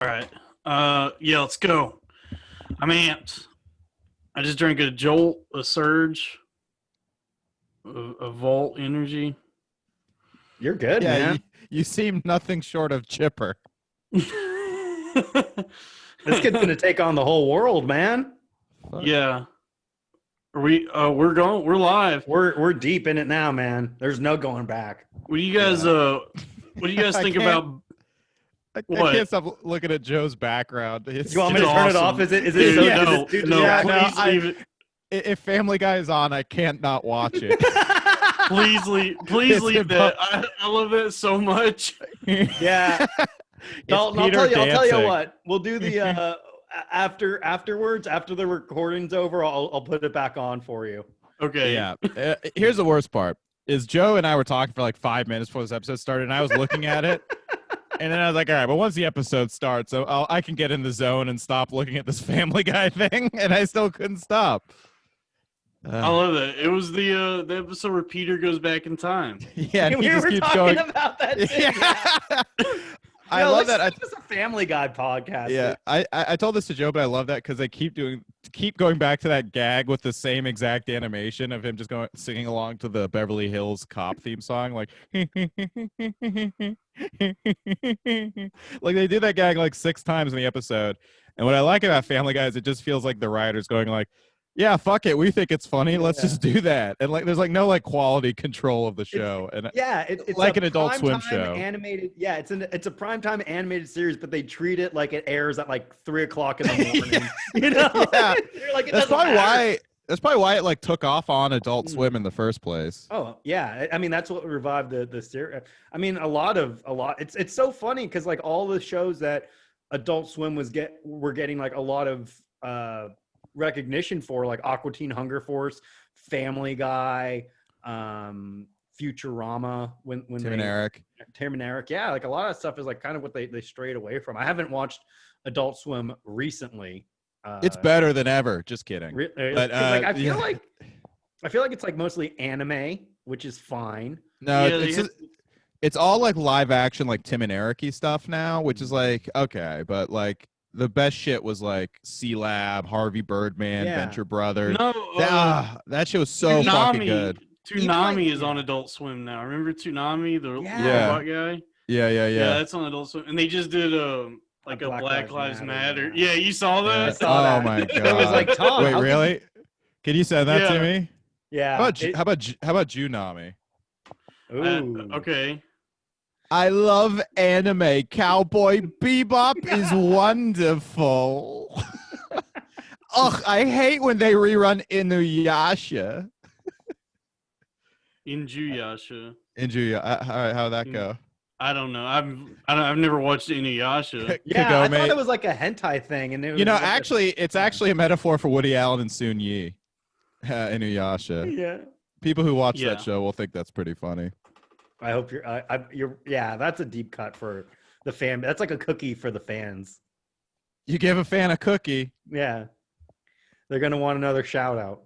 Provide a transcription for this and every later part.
All right. Yeah, let's go. I'm amped. I just drank a Jolt, a Surge, a Volt Energy. You're good, Yeah, man. you seem nothing short of chipper. This kid's gonna take on the whole world, man. Fuck. Yeah. Are we? We're going. We're live. We're deep in it now, man. There's no going back. What do you guys? What do you guys I think can't- about? I What? can't stop looking at Joe's background. It's You want me to It's turn it awesome. off? Is it Dude, so? yeah, no, is it no, yeah, please no, leave it. If Family Guy is on, I can't not watch it. Please leave. Please It's leave that. I love that so much. Yeah. Dalton, I'll tell you what. We'll do the afterwards, after the recording's over, I'll put it back on for you. Okay. Yeah. Here's the worst part: is Joe and I were talking for like 5 minutes before this episode started, and I was looking at it, and then I was like, "All right, but once the episode starts, so I can get in the zone and stop looking at this Family Guy thing," and I still couldn't stop. I love that. It was the episode where Peter goes back in time. Yeah, and we he just were keeps talking going. about that. Too. Yeah. I No, love this that. is just a Family Guy podcast. Yeah, I told this to Joe, but I love that because they keep going back to that gag with the same exact animation of him just going singing along to the Beverly Hills Cop theme song, like like they do that gag like 6 times in the episode. And what I like about Family Guy is it just feels like the writers going like, yeah, fuck it, we think it's funny, let's just do that. And like there's like no like quality control of the show. It's like a an Adult Swim primetime show. Animated, yeah, it's a primetime animated series, but they treat it like it airs at like 3:00 in the morning. You know, Yeah. You're like, it That's doesn't probably matter. That's probably why it like took off on Adult Swim in the first place. Oh yeah, I mean that's what revived the series. I mean a lot. It's so funny because like all the shows that Adult Swim were getting like a lot of recognition for, like Aqua Teen Hunger Force, Family Guy, Futurama. When Tim and Eric. Yeah, like a lot of stuff is like kind of what they strayed away from. I haven't watched Adult Swim recently. It's better than ever. Just kidding. But like I feel like it's like mostly anime, which is fine. No, Yeah, it's all like live action, like Tim and Eric-y stuff now, which is like okay, but like the best shit was like C Lab, Harvey Birdman, Yeah. Venture Brothers. No, That shit was so fucking good. Toonami is on Adult Swim now. Remember Toonami, the Yeah. robot guy? Yeah. Yeah, that's on Adult Swim. And they just did like a Black Lives Matter. Yeah, you saw that? I saw that. Oh my god. It was like, Tom, wait, how really? Can you send that to Yeah. me? Yeah. How about Toonami? Ooh. Okay. I love anime. Cowboy Bebop is wonderful. Ugh, I hate when they rerun Inuyasha. Inuyasha. How'd that go? I don't know. I've never watched Inuyasha. Yeah, I Kagome. thought it was like a hentai thing, and it was You know, like it's actually a metaphor for Woody Allen and Soon Yi. Inuyasha. yeah. People who watch Yeah. that show will think that's pretty funny. I hope you're. Yeah, that's a deep cut for the fan. That's like a cookie for the fans. You give a fan a cookie. Yeah, they're gonna want another shout out.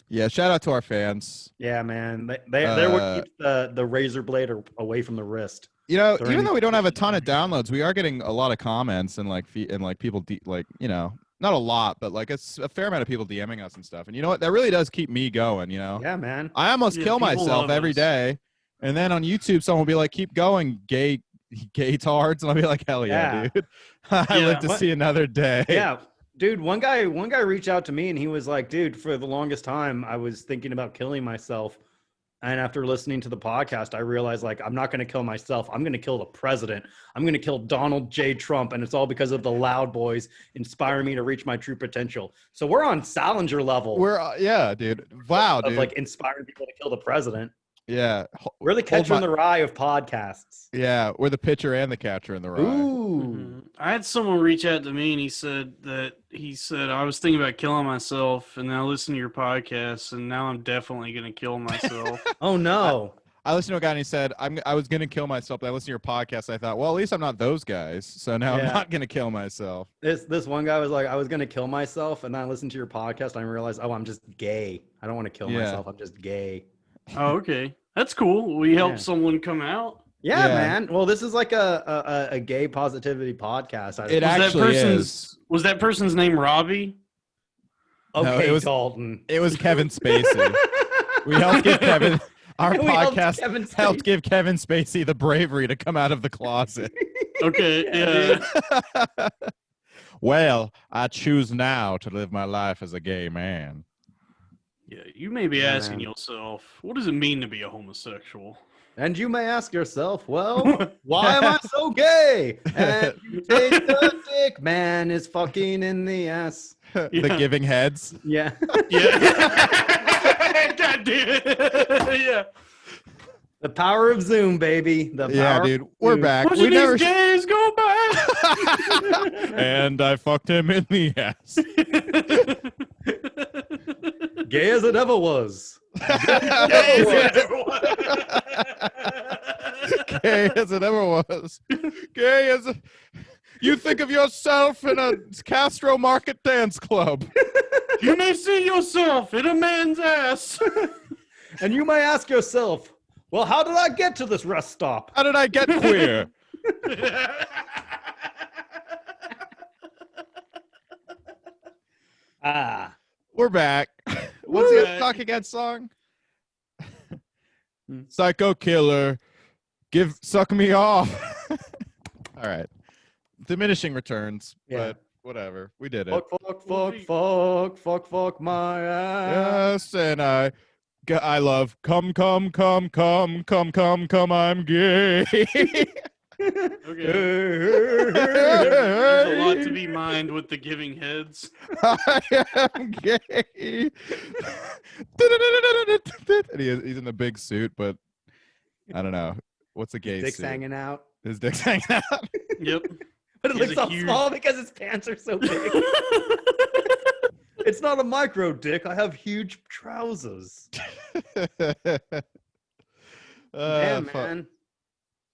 Yeah, shout out to our fans. Yeah, man, they're what keeps the razor blade away from the wrist. You know, During- even though we don't have a ton of downloads, we are getting a lot of comments and like people like you know, not a lot, but like it's a fair amount of people DMing us and stuff. And you know what? That really does keep me going. You know, Yeah, man. I almost Yeah, kill people myself love every us. day, and then on YouTube, someone will be like, "Keep going, gay tards," and I'll be like, "Hell yeah, Yeah. dude! I Yeah. live to see another day." Yeah, dude. One guy reached out to me, and he was like, "Dude, for the longest time, I was thinking about killing myself." And after listening to the podcast, I realized like I'm not going to kill myself. I'm going to kill the president. I'm going to kill Donald J. Trump, and it's all because of the Loud Boys inspiring me to reach my true potential. So we're on Salinger level We're yeah, dude. Wow, of dude. like inspiring people to kill the president. yeah, We're the catcher my- in the rye of podcasts. yeah. We're the pitcher and the catcher in the rye. Ooh, Mhm. I had someone reach out to me and he said I was thinking about killing myself, and then I listened to your podcast, and now I'm definitely gonna kill myself. oh no. I listened to a guy and he said, I was going to kill myself, but I listened to your podcast. I thought, well, at least I'm not those guys. So now Yeah. I'm not going to kill myself. This one guy was like, I was gonna kill myself, and then I listened to your podcast, and I realized, oh, I'm just gay. I don't want to kill Yeah. myself. I'm just gay. Oh, okay, that's cool. We helped Yeah. someone come out. Yeah, Yeah. man. Well, this is like a gay positivity podcast. It Was that actually person's is. was that person's name Robbie? No, okay, it was- Dalton. It was Kevin Spacey. We helped give Kevin our We helped podcast Kevin helped Spacey. give Kevin Spacey the bravery to come out of the closet. Okay, Yeah, yeah. Well, I choose now to live my life as a gay man. Yeah, you may be Yeah, asking man. yourself, what does it mean to be a homosexual? And you may ask yourself, well, why am I so gay? And you take the dick, man is fucking in the ass. The Yeah. giving heads. Yeah. Yeah. God damn it. Yeah. The power of Zoom, baby. The Yeah, power dude, of we're Zoom. back. Watching We never. these gays go by. And I fucked him in the ass. Gay as it ever was. Gay as it ever was. Gay as you think of yourself in a Castro Market dance club. You may see yourself in a man's ass. And you may ask yourself, well, how did I get to this rest stop? How did I get queer? Ah. We're back. What's We're the back. Talking Head song? Psycho killer, suck me off. All right, diminishing returns, Yeah. but whatever. We did it. Fuck my ass. Yes, and I love come. I'm gay. Okay. There's a lot to be mined with the giving heads. I am gay. And he's in a big suit, but I don't know. What's a gay Dick's suit? hanging out. His dick's hanging out. Yep. But it He's looks a all huge- small because his pants are so big. It's not a micro dick. I have huge trousers. Damn, Fuck. man.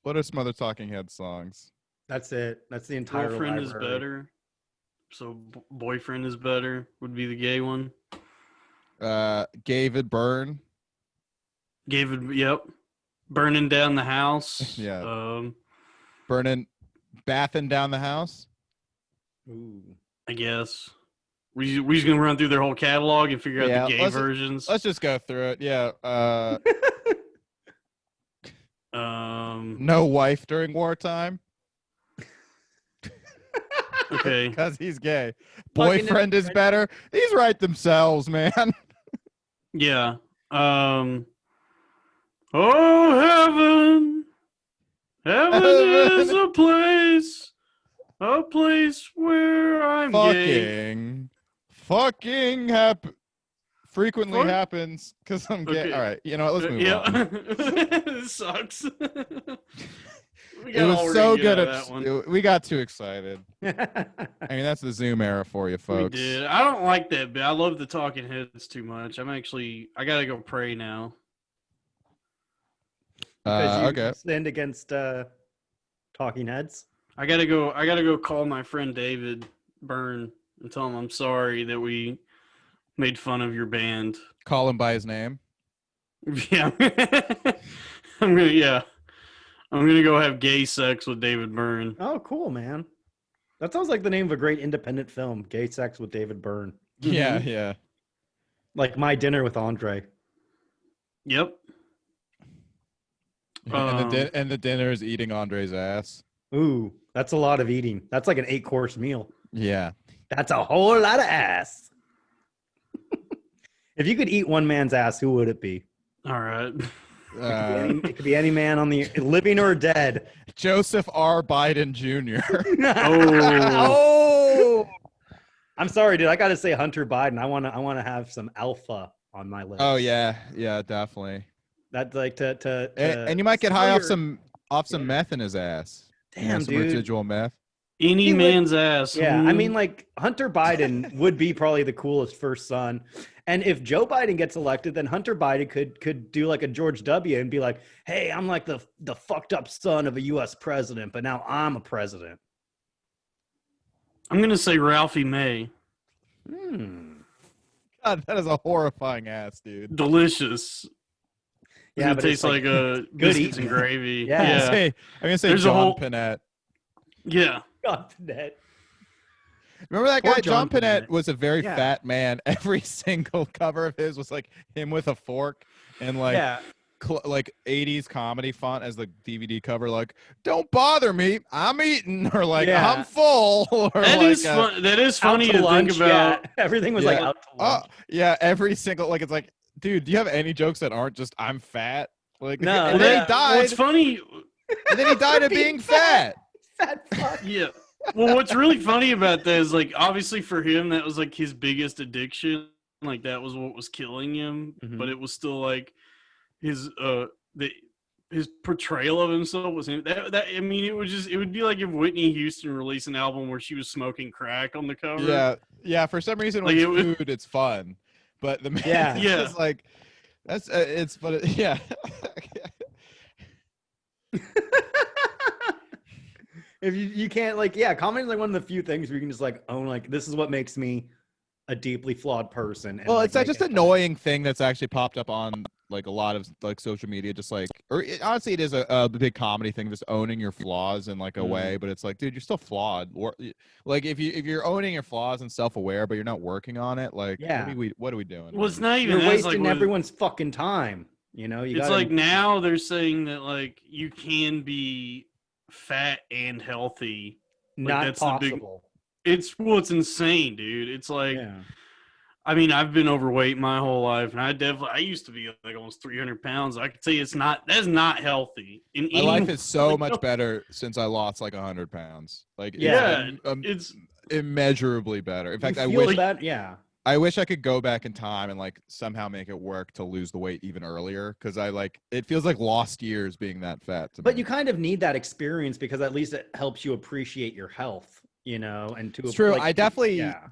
What are some other Talking Head songs? That's it. That's the entire Girlfriend is library. better. So boyfriend is better would be the gay one. David Byrne. Yep. Burning down the house. Yeah. Bathing down the house. Ooh. I guess. We just gonna run through their whole catalog and figure Yeah, out the gay let's- versions. Let's just go through it. Yeah. No wife during wartime Okay. because he's gay. Fucking Boyfriend is better. These write themselves, man. Yeah. Oh heaven. Heaven is a place where I'm gay. Fucking frequently Fuck. happens because I'm gay. Okay. All right, you know what? Let's move Yeah. on. This sucks. We It got all was we're so gonna get good. out of that one. We got too excited. I mean, that's the Zoom era for you, We folks. did. I don't like that bit. I love the talking heads too much. I gotta go pray now. Because you Okay. sinned against Talking Heads. I gotta go call my friend David Byrne and tell him I'm sorry that we made fun of your band. Call him by his name. Yeah. I'm gonna go have gay sex with David Byrne. Oh, cool, man. That sounds like the name of a great independent film, Gay Sex with David Byrne. Yeah, Mm-hmm. yeah. Like My Dinner with Andre. Yep. And the dinner is eating Andre's ass. Ooh, that's a lot of eating. That's like an 8-course meal. Yeah. That's a whole lot of ass. If you could eat one man's ass, who would it be? All right. It could be any man on the living or dead. Joseph R. Biden Jr. Oh. I'm sorry, dude. I got to say Hunter Biden. I want to have some alpha on my list. Oh yeah, yeah, definitely. That's like to And you might get high off sell some meth in his ass. You know, Damn, some dude. residual meth. Any He would- man's ass. Yeah, I mean, like Hunter Biden would be probably the coolest first son. And if Joe Biden gets elected, then Hunter Biden could do like a George W. and be like, "Hey, I'm like the fucked up son of a U.S. president, but now I'm a president." I'm gonna say Ralphie May. Hmm. God, that is a horrifying ass, dude. Delicious. It but tastes like biscuits and eating. gravy. Yeah. Yeah. I'm gonna say There's a John whole- Panette. Yeah. God, Panette. Remember that Poor guy? John John Panette Panette. was a very Yeah. fat man. Every single cover of his was like him with a fork and like Yeah. like 80s comedy font as the DVD cover, like "Don't bother me, I'm eating," or like Yeah. "I'm full," or That like is fun. That is Out funny to lunch, think about. Yeah. Everything was Yeah. like out to lunch. yeah, every single like it's like, dude, do you have any jokes that aren't just "I'm fat"? Like, No, and Well, then yeah. he died. What's funny? And then he died of being fat. Fat fuck. Yeah. Well, what's really funny about that is like obviously for him that was like his biggest addiction. Like that was what was killing him. Mhm. But it was still like his his portrayal of himself was him. That I mean, it would be like if Whitney Houston released an album where she was smoking crack on the cover. Yeah. For some reason, when Like, it's food, it's fun, but the man Yeah. is just like that's it's but yeah. If you can't comedy is like one of the few things where you can just like own like this is what makes me a deeply flawed person. And, Well, like, it's like make just it annoying thing that's actually popped up on like a lot of like social media, just like honestly, it is a big comedy thing, just owning your flaws in like a way. But it's like, dude, you're still flawed. Or like if you're owning your flaws and self-aware, but you're not working on it, like Yeah. what are we doing? Well, it's not even You're as, wasting like, everyone's fucking time. You know, It's like now they're saying that like you can be fat and healthy. not that's the big- possible. It's insane, dude. It's like Yeah. I mean, I've been overweight my whole life, and I used to be like almost 300 pounds. I could tell you that's not healthy. My life is so much better since I lost like 100 pounds. Like it's immeasurably better. In fact, I You feel wish that, yeah. I wish I could go back in time and like somehow make it work to lose the weight even earlier, because it feels like lost years being that fat. But you kind of need that experience because at least it helps you appreciate your health, you know, and to It's true. like, I definitely yeah.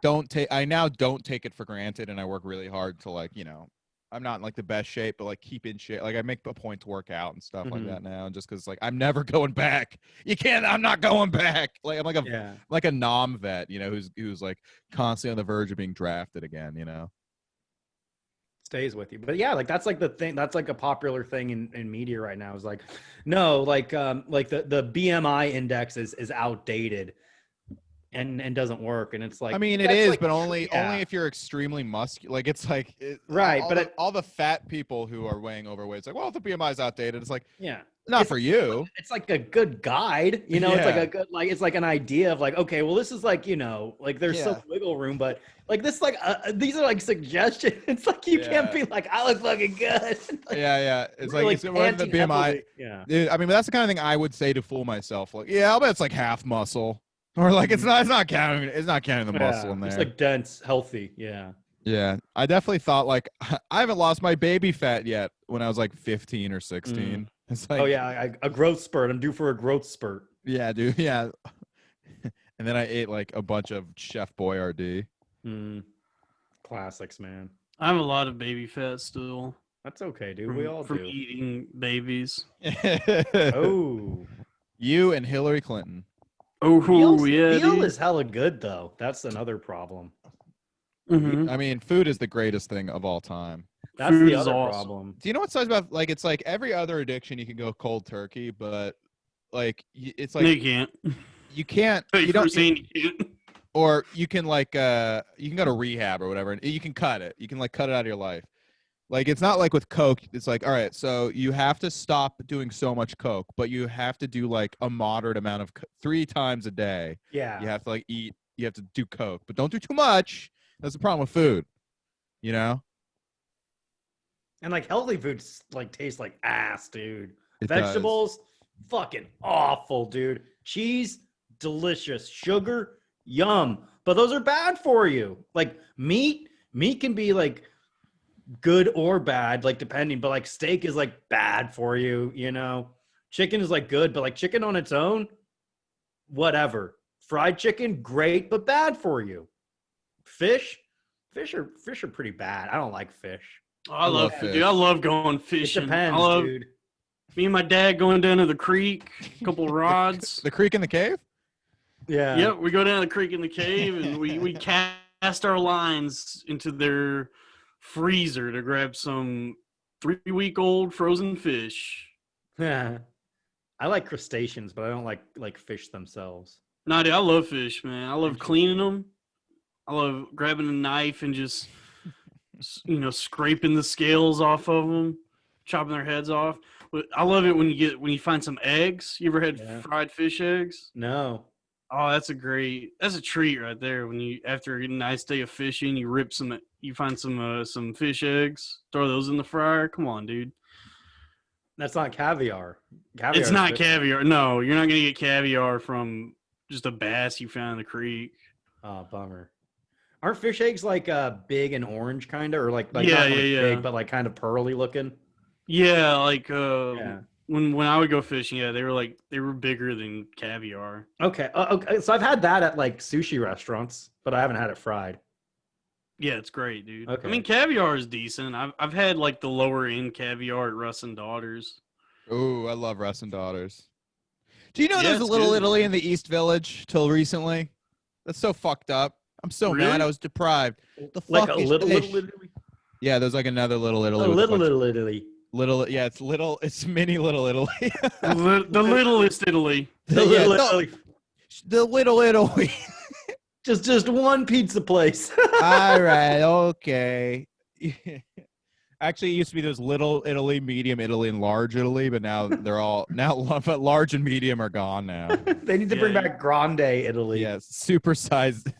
I now don't take it for granted, and I work really hard to like, you know, I'm not in like the best shape, but like keep in shape. Like I make a point to work out and stuff like that now, and just because like I'm never going back. I'm not going back. Like I'm like a nom vet, you know, who's like constantly on the verge of being drafted again, you know. Stays with you. But yeah, like that's like the thing, that's like a popular thing in media right now is like, no, like the BMI index is outdated and doesn't work. And it's like, I mean, it that's is, like, but only yeah. if you're extremely muscular. Like it's like Right, all the fat people who are weighing overweight, it's like, well, if the BMI is outdated, it's like, yeah, not for you. It's like a good guide, you know. It's like Yeah. a good, like it's like an idea of like, okay, well, this is like, you know, like there's some wiggle room, but like this, like these are like suggestions. It's like you can't be like, I look fucking good. Like, Yeah. It's really, like it's more the panting BMI. heavily. Yeah. Dude, I mean, that's the kind of thing I would say to fool myself. Like, yeah, I'll bet it's like half muscle, or like it's not counting the muscle in there. It's like dense, healthy. Yeah. Yeah, I definitely thought like I haven't lost my baby fat yet when I was like 15 or 16. It's like, Oh yeah, a growth spurt. I'm due for a growth spurt. Yeah, dude. Yeah. And then I ate like a bunch of Chef Boyardee. Classics, man. I have a lot of baby fat still. That's okay, dude. From, We all from do. eating babies. Oh, You and Hillary Clinton. Oh, yeah. Veal dude. is hella good though. That's another problem. Mhm. I mean, food is the greatest thing of all time. That's Food the is other awesome. problem. Do you know what sucks about like it's like every other addiction you can go cold turkey, but like it's like No, you can't. you can't Thank you for don't saying you can't. or you can like you can go to rehab or whatever and you can cut it. You can like cut it out of your life. Like it's not like with Coke. It's like, all right, so you have to stop doing so much Coke, but you have to do like a moderate amount of 3 times a day. Yeah. You have to like eat. You have to do Coke, but don't do too much. That's the problem with food. You know. And like healthy foods like taste like ass, dude. It does. Vegetables, fucking awful, dude. Cheese, delicious. Sugar, yum. But those are bad for you. Like meat can be like good or bad, like depending, but like steak is like bad for you, you know. Chicken is like good, but like chicken on its own, whatever. Fried chicken, great, but bad for you. Fish are pretty bad. I don't like fish. Oh, I love fish. dude. I love going It fishing. depends, I love dude. me and my dad going down to the creek, a couple rods. The creek in the cave. Yeah. Yep, we go down the creek in the cave and we cast our lines into their freezer to grab some 3-week-old frozen fish. I like crustaceans, but I don't like fish themselves. Nah, dude, I love fish, man. I love cleaning them. I love grabbing a knife and just, scraping the scales off of them, chopping their heads off. But I love it when you find some eggs. You ever had fried fish eggs? No. Oh, that's a treat right there. After a nice day of fishing, you find some fish eggs, throw those in the fryer. Come on, dude. That's not caviar. It's not caviar. No, you're not gonna get caviar from just a bass you found in the creek. Oh, bummer. Aren't fish eggs like big and orange kind of, or like yeah, not big, but like kind of pearly looking? Yeah, when I would go fishing, they were bigger than caviar. Okay. Okay. So I've had that at like sushi restaurants, but I haven't had it fried. Yeah, it's great, dude. Okay. I mean, caviar is decent. I've had like the lower end caviar at Russ and Daughters. Ooh, I love Russ and Daughters. Do you know there's a it's Little good, Italy man. in the East Village till recently? That's so fucked up. I'm so Really? mad I was deprived. The Like fuck a is little fish? Italy. Yeah, there's like another Little Italy. A with a bunch of- little Italy. It's mini Little Italy. The littlest Italy. The Yeah, little no. Italy. The Little Italy. Just one pizza place. All right, okay. Actually, it used to be those Little Italy, Medium Italy, and Large Italy, but now they're all but large and medium are gone now. They need to bring Yeah. back Grande Italy. Yes, supersized.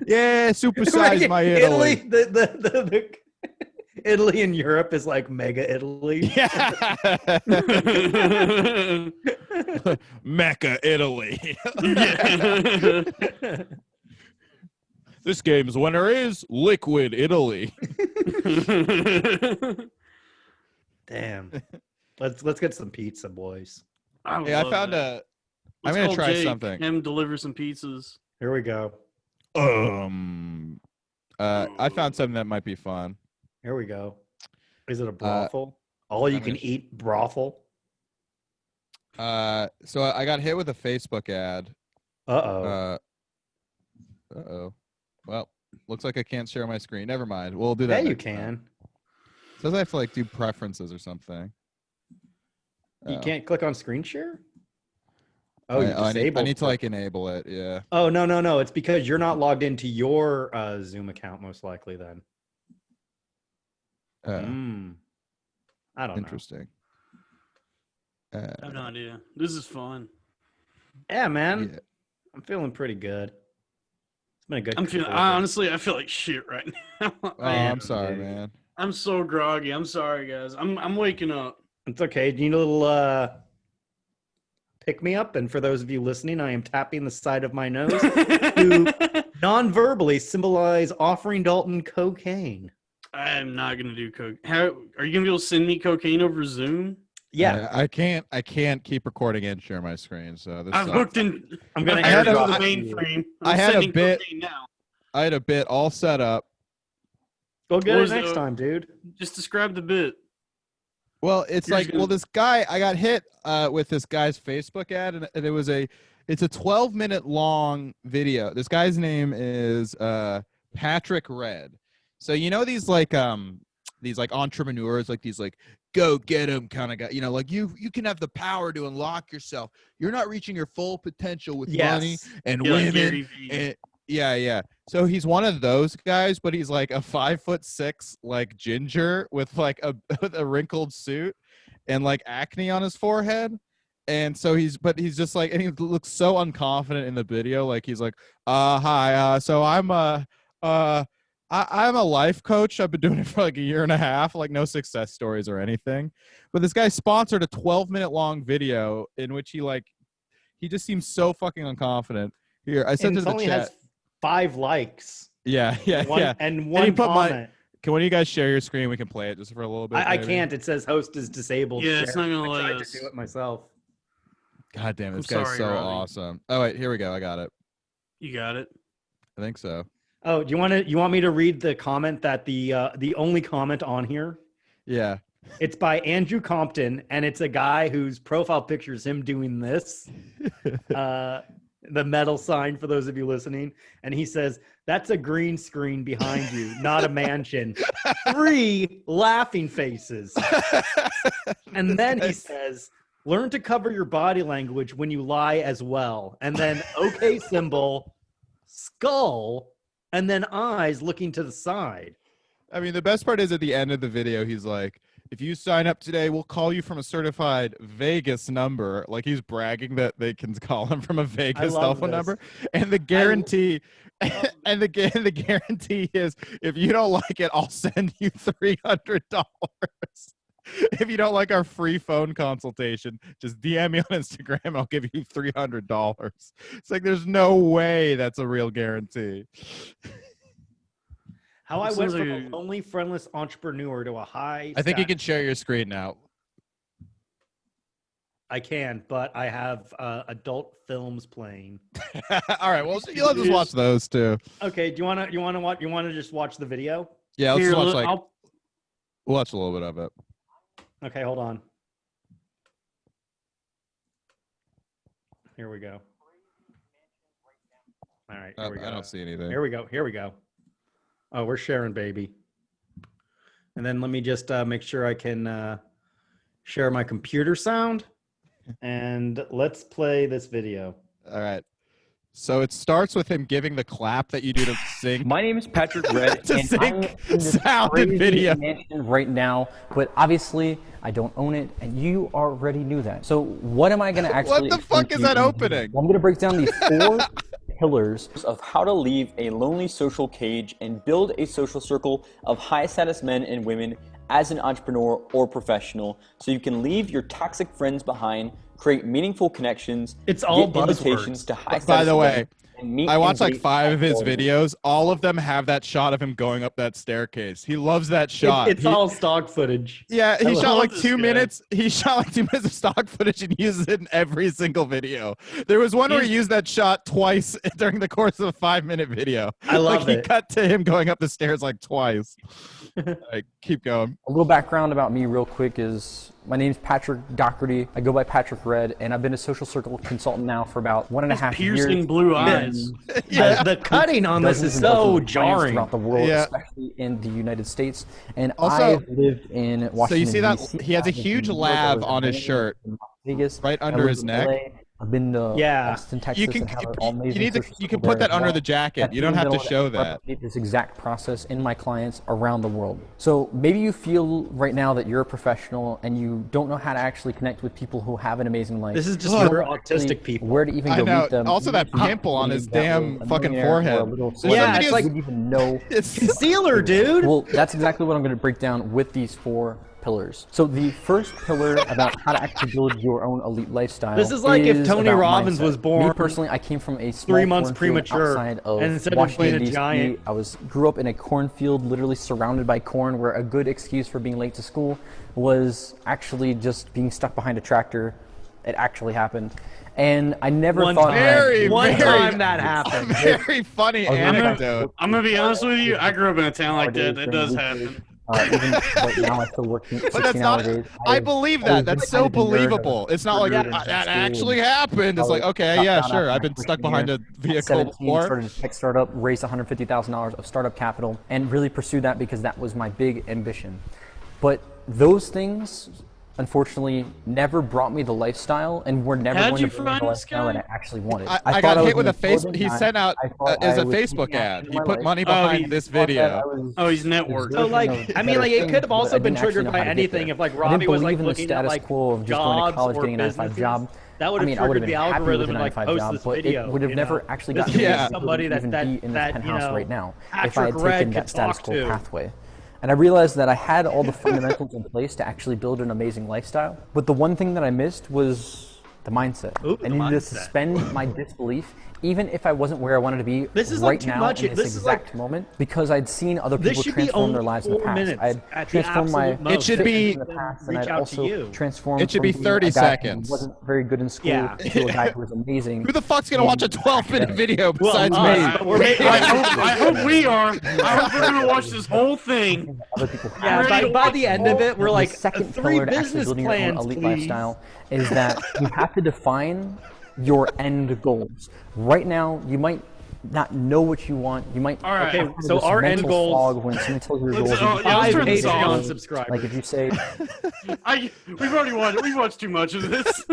Yeah, supersize my Italy. The Italy in Europe is like mega Italy. Yeah. Mecca, Italy. Yeah. This game's winner is Liquid Italy. Damn. Let's get some pizza, boys. Hey, I found that. I'm Let's gonna call try Jake, something. Him deliver some pizzas. Here we go. I found something that might be fun. Here we go. Is it a brothel? All you can eat brothel? So I got hit with a Facebook ad. Uh-oh. Uh-oh. Well, looks like I can't share my screen. Never mind. We'll do Yeah, that. you next can. time. Says I have to like do preferences or something. You Oh. can't click on screen share? Oh, you I disabled. need to like enable it. Yeah. Oh, no. It's because you're not logged into your Zoom account, most likely, then. I don't know. Interesting. I have no idea. This is fun. Yeah, man. Yeah. I'm feeling pretty good. It's been a good Honestly, I feel like shit right now. Oh, I'm sorry, man. I'm so groggy. I'm sorry, guys. I'm waking up. It's okay. Do you need a little pick me up? And for those of you listening, I am tapping the side of my nose to non-verbally symbolize offering Dalton cocaine. I'm not gonna do coke. How are you gonna be able to send me cocaine over Zoom? Yeah, I can't keep recording and share my screen. So this I've sucks. hooked in. I'm gonna I airdrop the it to you. mainframe. I had a sending bit- cocaine now. I had a bit all set up. Go get What it was next the- time, dude. Just describe the bit. Well, it's Here's like, well, gonna- this guy, I got hit with this guy's Facebook ad, and it's a 12-minute long video. This guy's name is Patrick Red. So you know these like entrepreneurs, like these like go get 'em kind of guy. You know, like you can have the power to unlock yourself. You're not reaching your full potential with money and Yeah, like women. Gary Vee. And, yeah. So he's one of those guys, but he's like a 5'6" like ginger with like with a wrinkled suit and like acne on his forehead. And so he's just like, and he looks so unconfident in the video. Like he's like, hi, so I'm a life coach. I've been doing it for like a year and a half, like no success stories or anything. But this guy sponsored a 12-minute long video in which he just seems so fucking unconfident. Here, I sent And it it to the only chat. has 5 likes. Yeah. And you one put my- comment. Can one of you guys share your screen? We can play it just for a little bit. I maybe? can't. It says host is disabled. Yeah, it's Share. not gonna I let tried us. to do it myself. God damn it, I'm this guy's sorry, so Robbie. awesome. Oh wait, here we go. I got it. You got it. I think so. Oh, do you want me to read the comment that the only comment on here? Yeah. It's by Andrew Compton, and it's a guy whose profile picture is him doing this. The metal sign for those of you listening. And he says, that's a green screen behind you, not a mansion. 3 laughing faces. And then he says, learn to cover your body language when you lie as well. And then okay symbol, skull, and then eyes looking to the side. I mean, the best part is at the end of the video, he's like, if you sign up today, we'll call you from a certified Vegas number. Like he's bragging that they can call him from a Vegas telephone number. And the guarantee and the guarantee is if you don't like it, I'll send you $300. If you don't like our free phone consultation, just DM me on Instagram and I'll give you $300. It's like there's no way that's a real guarantee. How I went from a lonely, friendless entrepreneur to a high. I think you can share your screen now. I can, but I have adult films playing. All right, well, let's just watch those too. Okay, do you want to just watch the video? Yeah, let's watch we'll watch a little bit of it. Okay, hold on. Here we go. All right, here we go. I don't see anything. Here we go. Oh, we're sharing, baby. And then let me just make sure I can share my computer sound. And let's play this video. All right. So it starts with him giving the clap that you do to sync. My name is Patrick Red, and I'm in this sound and crazy video mansion right now. But obviously, I don't own it, and you already knew that. So what am I going to actually? What the fuck is that opening? I'm going to break down the 4 pillars of how to leave a lonely social cage and build a social circle of high-status men and women as an entrepreneur or professional, so you can leave your toxic friends behind, create meaningful connections, it's all get invitations to high-status By the way, I watched like 5 of his videos. All of them have that shot of him going up that staircase. He loves that shot. It's all stock footage. Yeah, he shot like 2 minutes. He shot like 2 minutes of stock footage and uses it in every single video. There was one where he used that shot twice during the course of a 5-minute video. I love it. He cut to him going up the stairs like twice. Like, keep going. A little background about me real quick is my name's Patrick Doherty. I go by Patrick Red, and I've been a social circle consultant now for about 1.5 years. Piercing blue eyes. Yeah. The cutting on this is so jarring. Throughout the world, especially in the United States. And I've lived in Washington. So you see that DC. he has a huge lab on his shirt, Vegas, right under his neck. I've been to Austin, Texas. You can put that under the jacket. You don't have to show that. This exact process in my clients around the world. So maybe you feel right now that you're a professional and you don't know how to actually connect with people who have an amazing life. This is just for autistic people. Where to even go meet them. Also, that pimple on his damn fucking forehead. Yeah, it's like even know. It's concealer, dude. Well, that's exactly what I'm going to break down with these 4 pillars. So the first pillar about how to actually build your own elite lifestyle. This is like if Tony Robbins was born. Me personally, I came from a small 3 months premature outside of and instead Washington, of being a giant. I grew up in a cornfield, literally surrounded by corn, where a good excuse for being late to school was actually just being stuck behind a tractor. It actually happened. And I never thought one time that happened. Very funny anecdote. I'm gonna be honest with you. I grew up in a town like that. That does happen. Even right now, I still work 16-hour days. I believe that. That's so believable. It's not like that actually happened. It's like, okay, yeah, sure. I've been stuck behind a vehicle before. Started a tech startup, raised $150,000 of startup capital, and really pursued that because that was my big ambition. But those things, unfortunately, never brought me the lifestyle, and were never going to bring me the lifestyle that I actually wanted. I got hit with a Facebook. He sent out as a Facebook ad. He put money behind this video. Oh, he's networked. So like, I mean, like it could have also been triggered by anything. If like Robbie was like looking at like jobs or businesses, that would have triggered the algorithm to like post this video. It would have never actually got to somebody that in this penthouse right now if I had Patrick Red taken that status quo pathway. And I realized that I had all the fundamentals in place to actually build an amazing lifestyle. But the one thing that I missed was the mindset. I needed to suspend my disbelief, even if I wasn't where I wanted to be right now in this exact moment, because I'd seen other people transform their lives in the past. I'd transformed my it should be in the past, and I'd also transformed. It should be 30 seconds. Who wasn't very good in school to a guy who was amazing. Who the fuck's gonna watch a 12-minute video besides me? I hope we are. I hope we're gonna watch this whole thing. Yeah, by the end of it, we're like second 3 pillar to actually business building your own plans, elite please. lifestyle is that you have to define your end goals. Right now, you might not know what you want. You might. All right. Okay, so our end goals. When someone tells you your Let's- goals, oh, you yeah, let's Five turn this off. Patreon subscribers. like if you say, We've watched too much of this.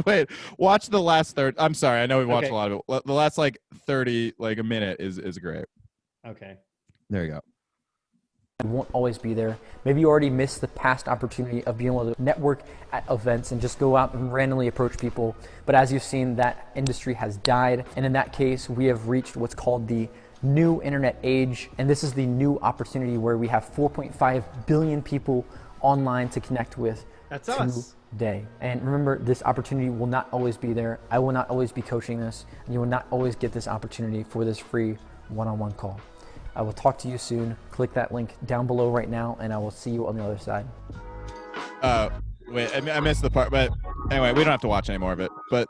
Wait. Watch the last third. I'm sorry. I know we watched Okay. a lot of it. The last like 30, like a minute is great. Okay. There you go. won't always be there. Maybe you already missed the past opportunity of being able to network at events and just go out and randomly approach people. But as you've seen, that industry has died. And in that case, we have reached what's called the new internet age. And this is the new opportunity where we have 4.5 billion people online to connect with. That's us. Today. And remember, this opportunity will not always be there. I will not always be coaching this. And you will not always get this opportunity for this free one-on-one call. I will talk to you soon. Click that link down below right now, and I will see you on the other side. Wait, I missed the part, but anyway, we don't have to watch any more of it. But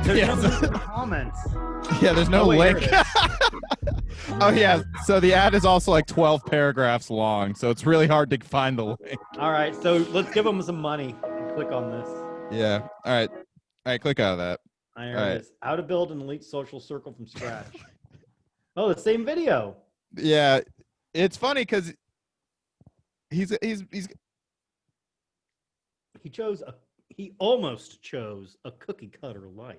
There's yeah, no comments. yeah, there's no Oh, wait, link. here Oh yeah, so the ad is also like 12 paragraphs long, so it's really hard to find the link. All right, so let's give them some money and click on this. Yeah. All right, click out of that. There All right. it is. How to build an elite social circle from scratch. Oh, the same video. Yeah, it's funny because he's He almost chose a cookie cutter life.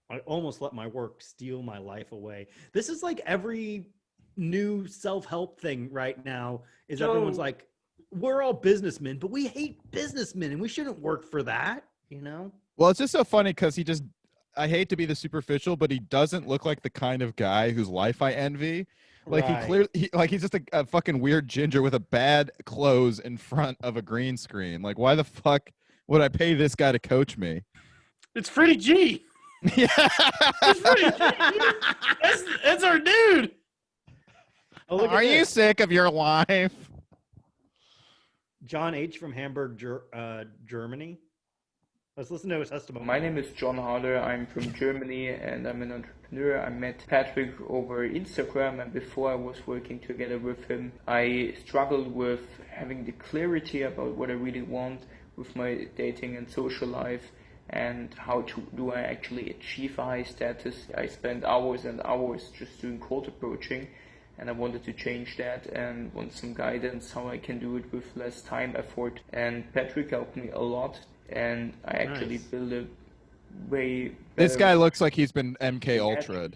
I almost let my work steal my life away. This is like every new self-help thing right now is everyone's like, we're all businessmen, but we hate businessmen and we shouldn't work for that, you know? well, it's just so funny because I hate to be the superficial, but he doesn't look like the kind of guy whose life I envy. Like Right. he's just a fucking weird ginger with a bad clothes in front of a green screen. Like, why the fuck would I pay this guy to coach me? It's Freddie G. Yeah. It's Freddie G. That's our dude. Oh, look at Are you this. sick of your life? John H. from Hamburg, Germany. Let's listen to his testimony. My name is John Harder. I'm from Germany and I'm an entrepreneur. I met Patrick over Instagram, and before I was working together with him, I struggled with having the clarity about what I really want with my dating and social life and how do I actually achieve a high status. I spent hours and hours just doing cold approaching, and I wanted to change that and want some guidance how I can do it with less time, effort. And Patrick helped me a lot. And I actually built a way This better guy looks like he's been MK Ultra'd.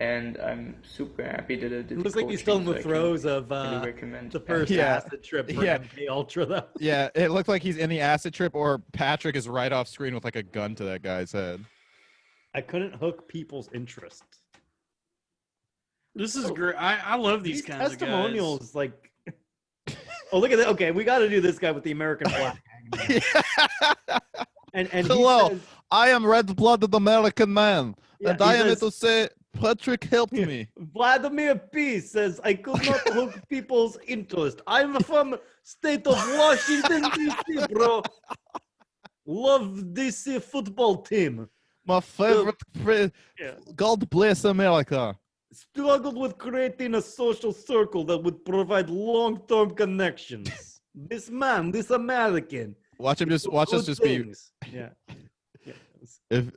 and I'm super happy that I did. It looks like he's still in the throes of really recommend the first Yeah. acid trip for Yeah. MK Ultra, though. Yeah, it looked like he's in the acid trip, or Patrick is right off screen with like a gun to that guy's head. I couldn't hook people's interest. This is great. I love these kinds of guys. testimonials, like. Oh, look at that. Okay, we got to do this guy with the American flag. And he Hello, says, I am red-blooded American man, Yeah, and he I am here says- to say Patrick helped me. Vladimir P says, I could not hook people's interest. I'm from state of Washington, D.C., bro. Love this football team. My favorite, Yeah. God bless America. Struggled with creating a social circle that would provide long-term connections. This man, this American. Watch us good just be. things. Yeah. If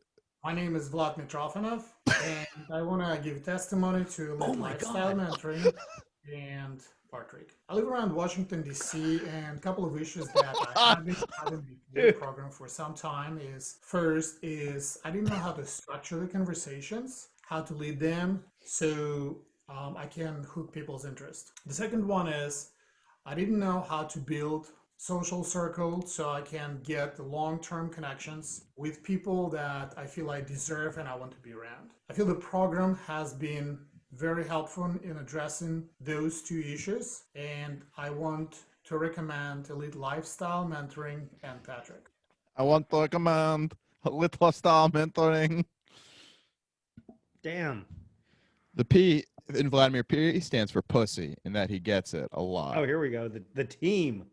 My name is Vlad Mitrofanov, and I want to give testimony to lifestyle mentoring and Patrick. I live around Washington, D.C., and a couple of issues that I have been having with the program for some time is, first is I didn't know how to structure the conversations, how to lead them, so I can hook people's interest. The second one is I didn't know how to build social circle so I can get the long-term connections with people that I feel I deserve and I want to be around. I feel the program has been very helpful in addressing those two issues, and I want to recommend Elite Lifestyle Mentoring and Patrick. I want to recommend Little Star Mentoring. Damn. The P in Vladimir P stands for pussy, and that he gets it a lot. Oh, here we go. The team.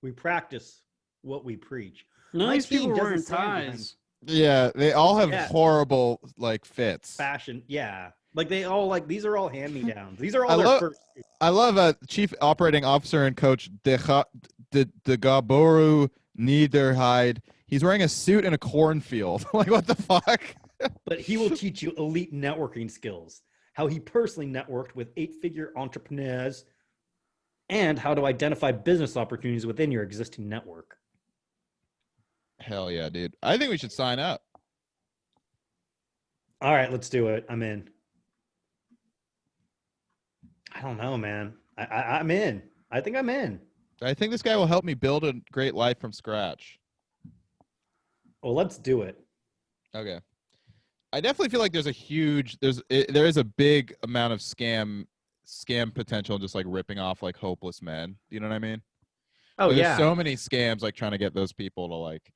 We practice what we preach. None My of these people team are wearing doesn't stand ties. Yeah, they all have Yeah. horrible like fits. Fashion. Yeah. Like they all these are all hand-me-downs. These are all I their love- first. I love Chief Operating Officer and Coach De Gaboru Niederheid. He's wearing a suit in a cornfield. Like, what the fuck? But he will teach you elite networking skills, how he personally networked with 8-figure entrepreneurs, and how to identify business opportunities within your existing network. Hell yeah, dude. I think we should sign up. All right, let's do it. I'm in. I don't know, man. I'm in. I think I'm in. I think this guy will help me build a great life from scratch. Well, let's do it. Okay. I definitely feel like there is a big amount of scam potential just like ripping off like hopeless men. You know what I mean? Oh, Like, yeah. There's so many scams like trying to get those people to like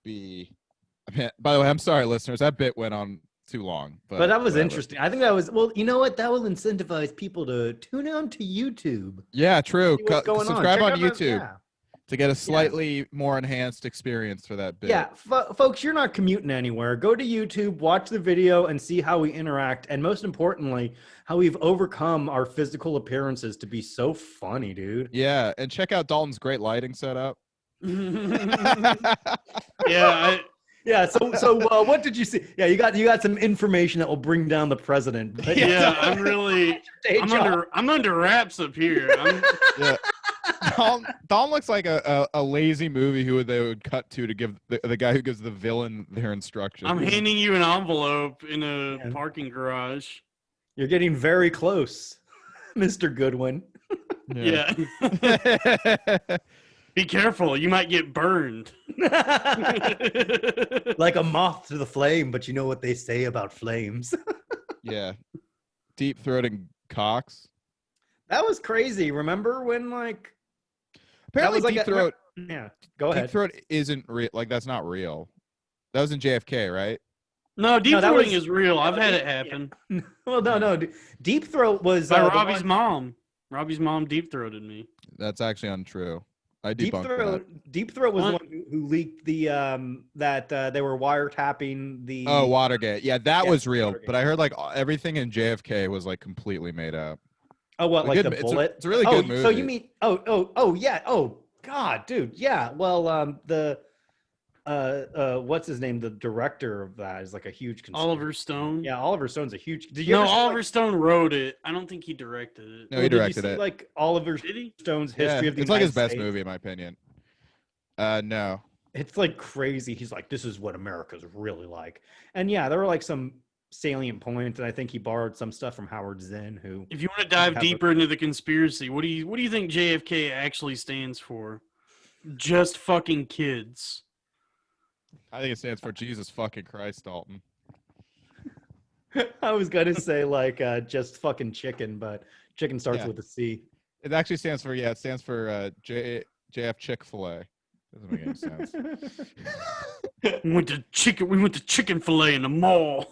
be. I mean, by the way, I'm sorry, listeners. That bit went on too long. But that was whatever. interesting. I think that was, well, you know what? That will incentivize people to tune on to YouTube. Yeah, true. See what's going Subscribe Check on out YouTube yeah. to get a slightly more enhanced experience for that bit. Yeah, folks, you're not commuting anywhere. Go to YouTube, watch the video, and see how we interact. And most importantly, how we've overcome our physical appearances to be so funny, dude. Yeah, and check out Dalton's great lighting setup. Yeah, Yeah. So what did you see? Yeah, you got some information that will bring down the president. But yeah. I'm under wraps up here. Yeah. Dalton looks like a lazy movie they would cut to give the guy who gives the villain their instructions. I'm handing you an envelope in a parking garage. You're getting very close, Mr. Goodwin. Yeah. Be careful, you might get burned. Like a moth to the flame, but you know what they say about flames. Yeah. Deep throating cocks. That was crazy. Remember when like Apparently that was deep throat. Yeah, go ahead. Deep throat isn't real. Like that's not real. That was in JFK, right? No, deep that throating was- is real. I've had it happen. Well, no. Deep throat was By the Robbie's one- mom. Robbie's mom deep throated me. That's actually untrue. I Deep debunked throat. that. Deep throat was the What? one who leaked the that they were wiretapping the. Oh, Watergate. Yeah, that Yeah, was real. Watergate. But I heard like everything in JFK was like completely made up. Oh, what, A like good- the it's a- bullet? it's a really oh, good movie. So you mean? Oh, yeah. Oh, God, dude. Yeah. Well, what's his name? The director of that is like a huge. Oliver Stone. Yeah, Oliver Stone's a huge. Did you No, ever see, Oliver like, Stone wrote it. I don't think he directed it. No, he did you directed see, it. Like Oliver Did he? Stone's Yeah, history of the it's like his United best States? movie in my opinion. No. It's like crazy. He's like, this is what America's really like. And yeah, there were like some salient points, and I think he borrowed some stuff from Howard Zinn, who If you want to dive have a- deeper into the conspiracy, what do you think JFK actually stands for? Just fucking kids. I think it stands for Jesus fucking Christ, Dalton. I was gonna say like just fucking chicken, but chicken starts Yeah. with a C. It actually stands for JF Chick-fil-A. Doesn't make any sense. We went to chicken fillet in the mall.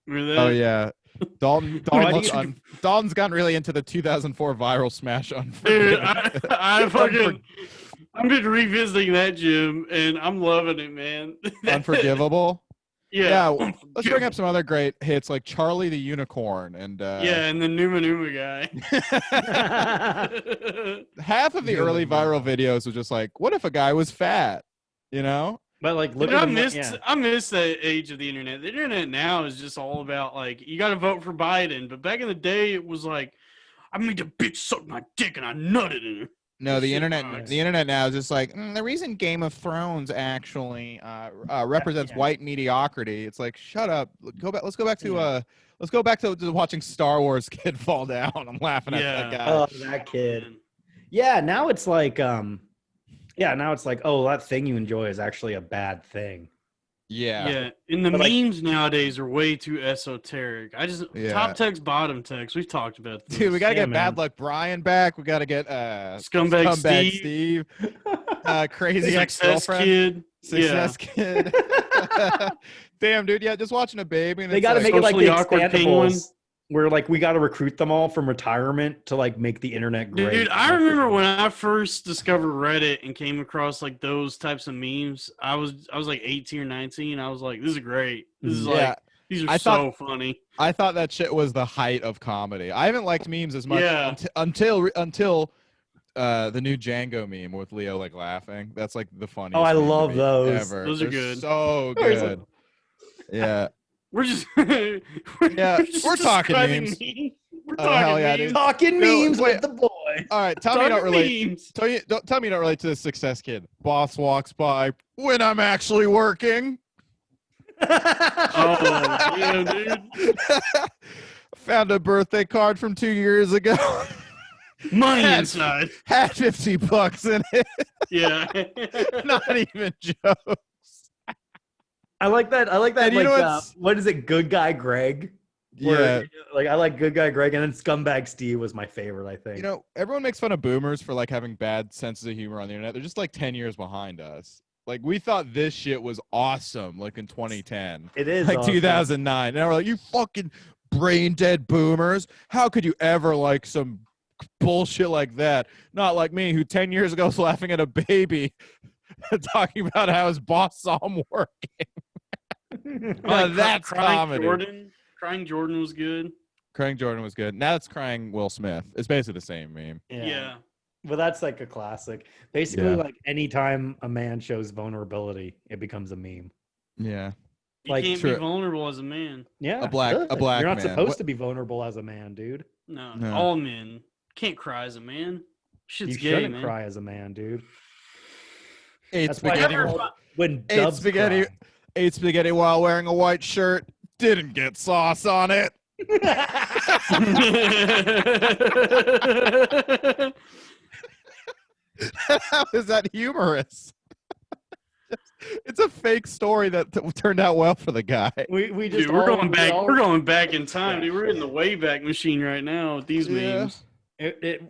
Remember that? Oh yeah. Dalton's gotten really into the 2004 viral smash on Dude, I've been revisiting that gym and I'm loving it, man. Unforgivable. Yeah. Let's bring up some other great hits like Charlie the Unicorn and Yeah, and the Numa guy. half of the early viral videos was just like, what if a guy was fat? You know? But like, look Dude, at I the- miss yeah. I miss that age of the internet. The internet now is just all about like you got to vote for Biden, but back in the day it was like I made the bitch suck my dick and I nutted in her. No, the Shit internet. sucks. The internet now is just like the reason Game of Thrones actually represents yeah. white mediocrity. It's like, shut up. Go back. Let's go back to watching Star Wars kid fall down. I'm laughing at that Yeah. guy. Oh, that kid. Yeah, now it's like oh, that thing you enjoy is actually a bad thing. Yeah, and the But, like- memes nowadays are way too esoteric. Yeah. Top text, bottom text. We've talked about this. Dude, we gotta Yeah, get Bad man. Luck Brian back. We gotta get Scumbag Steve. Crazy Success ex-girlfriend. kid. Success kid. Damn, dude. Yeah, just watching a baby. And They it's got to like, make it like socially the awkward penguin. Expandables, where like we got to recruit them all from retirement to like make the internet great. Dude, I remember when I first discovered Reddit and came across like those types of memes. I was like 18 or 19. I was like, this is great. This is Yeah. like these are I so funny. I thought that shit was the height of comedy. I haven't liked memes as much Yeah. until the new Django meme with Leo like laughing. That's like the funniest. Oh, I meme to love me those. ever. Those are They're good. So Where he's good. Yeah. We're just Yeah, we're talking describing memes. We're Oh, talking hell yeah, memes. dude. Talking No, memes wait. with the boy. All right, tell me you don't Talking relate. memes. Tell me you don't relate to the success kid. Boss walks by when I'm actually working. Oh, yeah, dude. Found a birthday card from 2 years ago. Money Had- inside. Had $50 in it. Yeah. Not even jokes. I like that. And you know Like, what's- what is it? Good guy Greg. Yeah. Like I like Good Guy Greg, and then Scumbag Steve was my favorite. I think. You know, everyone makes fun of boomers for like having bad senses of humor on the internet. They're just like 10 years behind us. Like we thought this shit was awesome, like in 2010. It is like awesome. 2009. Now we're like, you fucking brain dead boomers. How could you ever like some bullshit like that? Not like me, who 10 years ago was laughing at a baby talking about how his boss saw him working. Now that's comedy. Crying Jordan was good. Crying Jordan was good. Now it's Crying Will Smith. It's basically the same meme. Yeah. But that's like a classic. Basically, Yeah. like anytime a man shows vulnerability, it becomes a meme. Yeah. You Like, can't true. be vulnerable as a man. Yeah, A black You're not man. supposed What- to be vulnerable as a man, dude. No, No. all men can't cry as a man. Shit's You gay, shouldn't man. cry as a man, dude. Ate That's why spaghetti. it's called when Ate dubs spaghetti. cry. Ate spaghetti while wearing a white shirt. Didn't get sauce on it. How is that humorous? It's a fake story that turned out well for the guy. We just Dude, we're all- going we back. all- We're going back in time, dude. We're in the Wayback Machine right now with these Yeah. memes.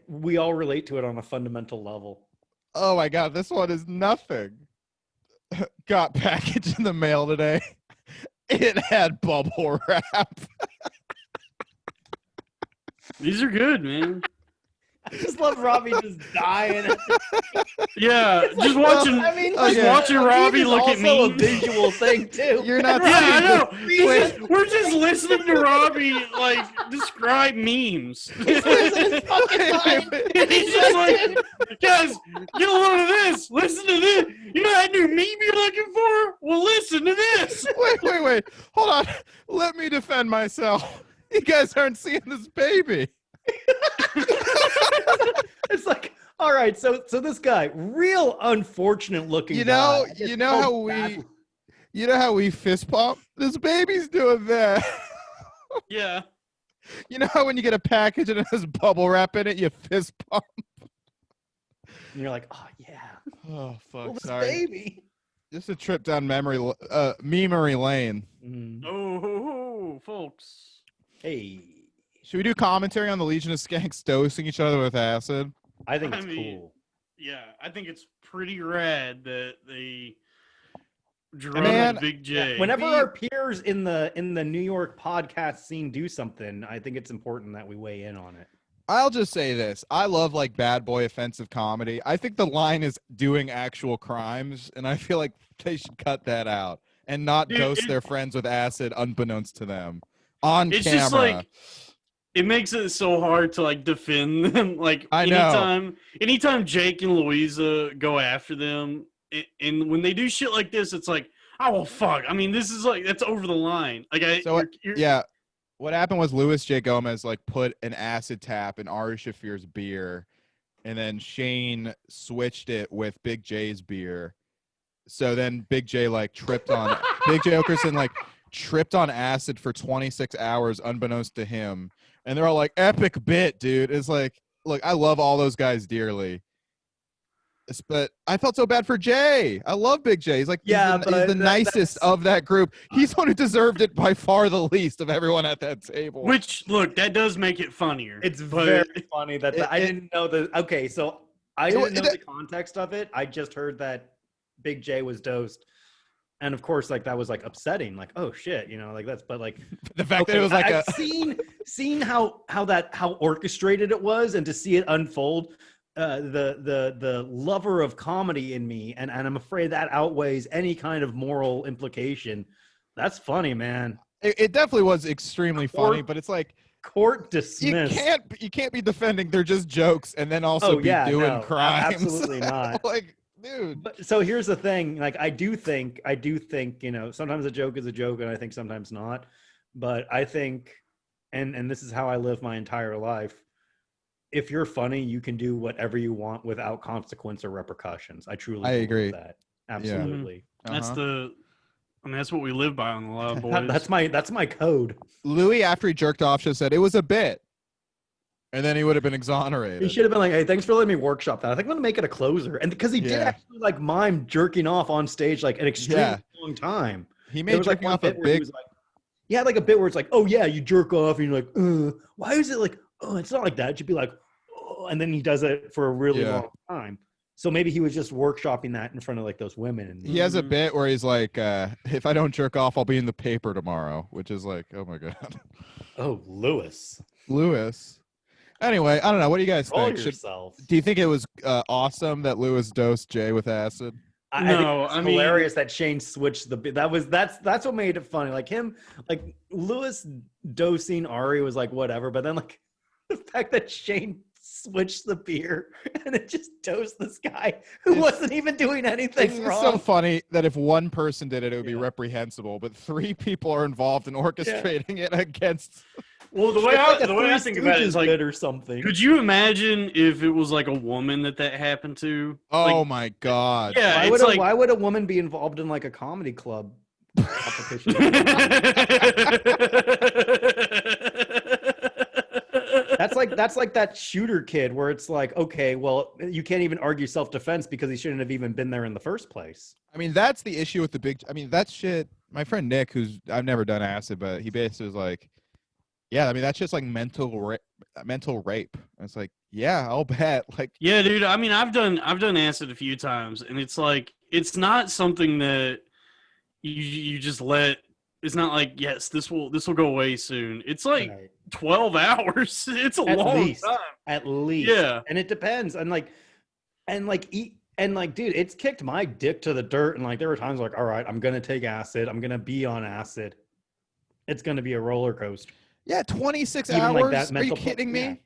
we all relate to it on a fundamental level. Oh my god, this one is nothing. Got package in the mail today. It had bubble wrap. These are good, man. I just love Robbie just dying. Yeah, just watching. I mean, Oh, just yeah. watching Robbie look at also memes. a visual thing too. You're not Yeah, I seeing know. the- We're just listening to Robbie like describe memes. He's just like, guys, get a load of this. Listen to this. You know that new meme you're looking for? Well, listen to this. Wait. Hold on. Let me defend myself. You guys aren't seeing this baby. It's like, all right, so this guy, real unfortunate looking. You know, guy. you know how we fist pump? This baby's doing that. Yeah. You know how when you get a package and it has bubble wrap in it, you fist pump? And you're like, oh yeah, Oh fuck, well, this sorry. baby. Just a trip down memory lane. Mm. Oh, folks. Hey, Should we do commentary on the Legion of Skanks dosing each other with acid? I think I it's mean, cool. Yeah, I think it's pretty rad that they drug Man, Big J. Whenever our peers in the New York podcast scene do something, I think it's important that we weigh in on it. I'll just say this. I love like bad boy offensive comedy. I think the line is doing actual crimes, and I feel like they should cut that out and not Dude, dose their friends with acid unbeknownst to them on it's camera. just like it makes it so hard to like defend them. Like I know. anytime Jake and Louisa go after them, and when they do shit like this, it's like, oh well, fuck. I mean, this is like that's over the line. Like Yeah. What happened was Louis J. Gomez like put an acid tap in Ari Shafir's beer, and then Shane switched it with Big J's beer. So then Big J like tripped on Big J Okerson like tripped on acid for 26 hours unbeknownst to him. And they're all like, epic bit, dude. It's like, look, I love all those guys dearly. But I felt so bad for Jay. I love Big J. He's like, he's the nicest of that group. He's the one who deserved it by far the least of everyone at that table. which look, that does make it funnier. It's but very funny that I it- didn't know the. Okay, so I It- didn't know it- the context of it. I just heard that Big J was dosed, and of course, like that was like upsetting. Like, oh shit, you know, like that's. But like the fact that okay, it was like I've seen how orchestrated it was, and to see it unfold. The lover of comedy in me, and I'm afraid that outweighs any kind of moral implication. That's funny, man. it definitely was extremely funny, but it's like Court dismissed. You can't be defending they're just jokes and then also doing crimes. Absolutely not. Like, dude. But, so here's the thing. Like, I do think, sometimes a joke is a joke, and I think sometimes not. But I think, and this is how I live my entire life. If you're funny, you can do whatever you want without consequence or repercussions. I truly agree with that. Absolutely. Yeah. That's what we live by on the Loud Boys. That's my code. Louis, after he jerked off, just said it was a bit, and then he would have been exonerated. He should have been like, "Hey, thanks for letting me workshop that. I think I'm gonna make it a closer." And because he did actually like mime jerking off on stage like an extremely long time. He made jerking off a big. He had like a bit where it's like, "Oh yeah, you jerk off," and you're like, why is it like, oh, it's not like that. It should be like, oh, and then he does it for a really long time. So maybe he was just workshopping that in front of like those women. And he has a bit where he's like, if I don't jerk off, I'll be in the paper tomorrow, which is like, oh my God. Oh, Lewis. Anyway, I don't know. What do you guys think? Do you think it was awesome that Lewis dosed Jay with acid? No, I mean, hilarious that Shane switched that's what made it funny. Like him, like Lewis dosing Ari was like whatever, but then like the fact that Shane switched the beer and it just dosed this guy who wasn't even doing anything wrong. It's so funny that if one person did it, it would be reprehensible, but 3 people are involved in orchestrating it against. Well, the way I think about it is like, or something. Could you imagine if it was like a woman that happened to? Oh like, my God! Yeah, why would a woman be involved in like a comedy club competition? That's like that shooter kid where it's like, okay, well, you can't even argue self-defense because he shouldn't have even been there in the first place. I mean, that's the issue with the big. I mean, that shit. My friend Nick, I've never done acid, but he basically was like, yeah, I mean, that's just like mental rape. And it's like, yeah, I'll bet. Like, yeah, dude. I mean, I've done acid a few times, and it's like it's not something that you just let. It's not like, yes, this will go away soon. It's like 12 hours. It's a long time. At least. Yeah. And it depends. And dude, it's kicked my dick to the dirt. And like there were times like, all right, I'm gonna take acid. I'm gonna be on acid. It's gonna be a roller coaster. Yeah, 26 Even hours. Like that Are you kidding me?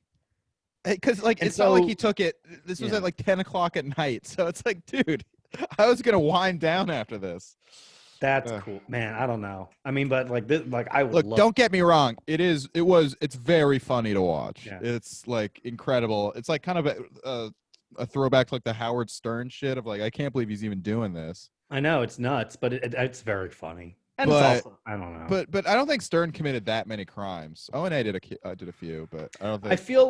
Because like it's not like he took it. This was at like 10 o'clock at night. So it's like, dude, I was gonna wind down after this. That's cool, man. I don't know. I mean, but like this, like I would look. Don't get me wrong. It's very funny to watch. Yeah. It's like incredible. It's like kind of a throwback to like the Howard Stern shit of like, I can't believe he's even doing this. I know it's nuts, but it's very funny. And it's also, I don't know. But I don't think Stern committed that many crimes. O&A did a few, but I don't think. I feel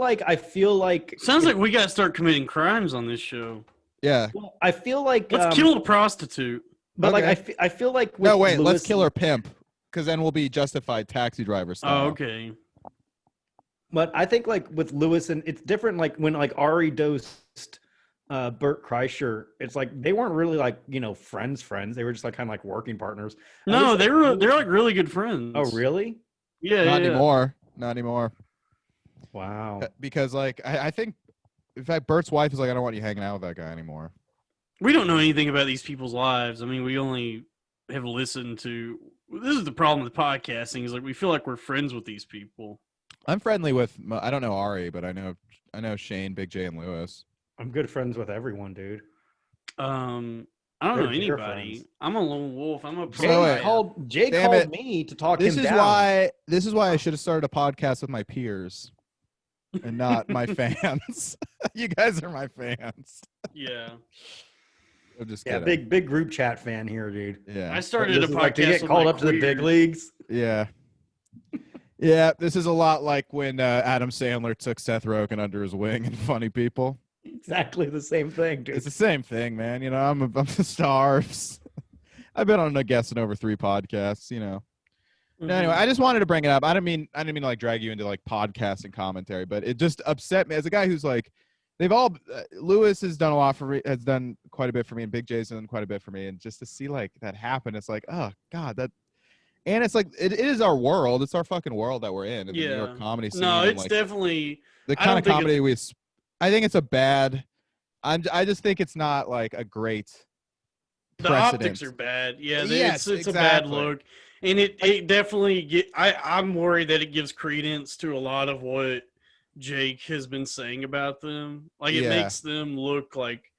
like. Sounds like we got to start committing crimes on this show. Yeah. Well, I feel like let's kill a prostitute. But like I feel like no wait, let's kill her pimp, because then we'll be justified taxi driver style. Oh, okay. But I think like with Lewis, and it's different. Like when like Ari dosed Bert Kreischer, it's like they weren't really like friends. They were just like kind of like working partners. No, they're like really good friends. Oh really? Yeah. Not anymore. Wow. Because like I think, in fact, Bert's wife is like, I don't want you hanging out with that guy anymore. We don't know anything about these people's lives. I mean, we only have listened to. This is the problem with podcasting. Is like we feel like we're friends with these people. I'm friendly with. I don't know Ari, but I know Shane, Big J, and Lewis. I'm good friends with everyone, dude. I don't know anybody. I'm a lone wolf. I'm a. Jay called me to talk him down. This is why I should have started a podcast with my peers, and not my fans. You guys are my fans. Yeah. I'm just kidding. Big group chat fan here, dude. Yeah, I started a podcast like to get called up to the big leagues. Yeah, yeah. This is a lot like when Adam Sandler took Seth Rogen under his wing in Funny People. Exactly the same thing, dude. It's the same thing, man. I'm the stars. I've been on a guest in over 3 podcasts. Mm-hmm. Anyway, I just wanted to bring it up. I didn't mean to like drag you into like podcasting commentary, but it just upset me as a guy who's like. They've all Lewis has done a lot for me, has done quite a bit for me, and Big J's done quite a bit for me, and just to see like that happen, it's like, oh God, and it's like it is our world, it's our fucking world that we're in the New York comedy scene. No, it's like, definitely the kind of comedy I think it's a bad. I just think it's not like a great. The optics are bad. Yeah, it's a bad look. And it definitely I'm worried that it gives credence to a lot of what Jake has been saying about them. Like it makes them look like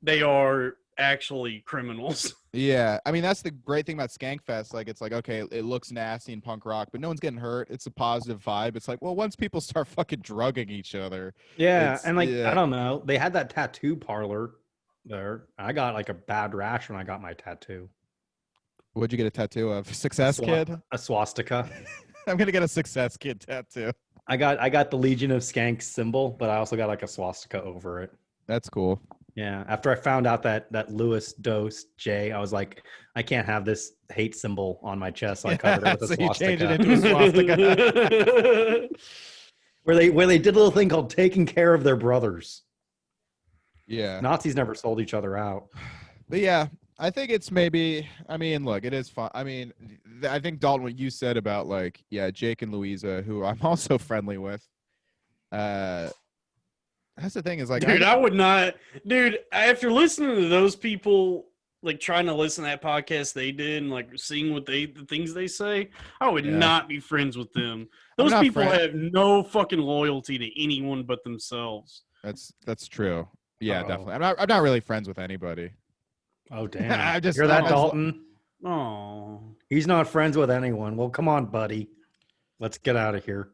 they are actually criminals. Yeah, I mean that's the great thing about Skankfest. Like it's like, okay, it looks nasty and punk rock, but no one's getting hurt. It's a positive vibe. It's like, well, once people start fucking drugging each other, and like I don't know, they had that tattoo parlor there. I got like a bad rash when I got my tattoo. What'd you get a tattoo of? Success Kid? A swastika. I'm gonna get a Success Kid tattoo. I got the Legion of Skanks symbol, but I also got like a swastika over it. That's cool. Yeah. After I found out that Lewis dosed Jay, I was like, I can't have this hate symbol on my chest, so I covered it with a swastika. You changed it into a swastika. where they did a little thing called taking care of their brothers. Yeah. Nazis never sold each other out. But yeah, I think it's maybe, I mean, look, it is fun. I mean, I think, Dalton, what you said about, like, Jake and Louisa, who I'm also friendly with, that's the thing is, like, dude, I would not, dude, after listening to those people, like, trying to listen to that podcast they did and, like, seeing the things they say, I would not be friends with them. Those people have no fucking loyalty to anyone but themselves. That's true. Yeah, definitely. I'm not really friends with anybody. Oh, damn. I just hear that, Dalton? Oh. He's not friends with anyone. Well, come on, buddy. Let's get out of here.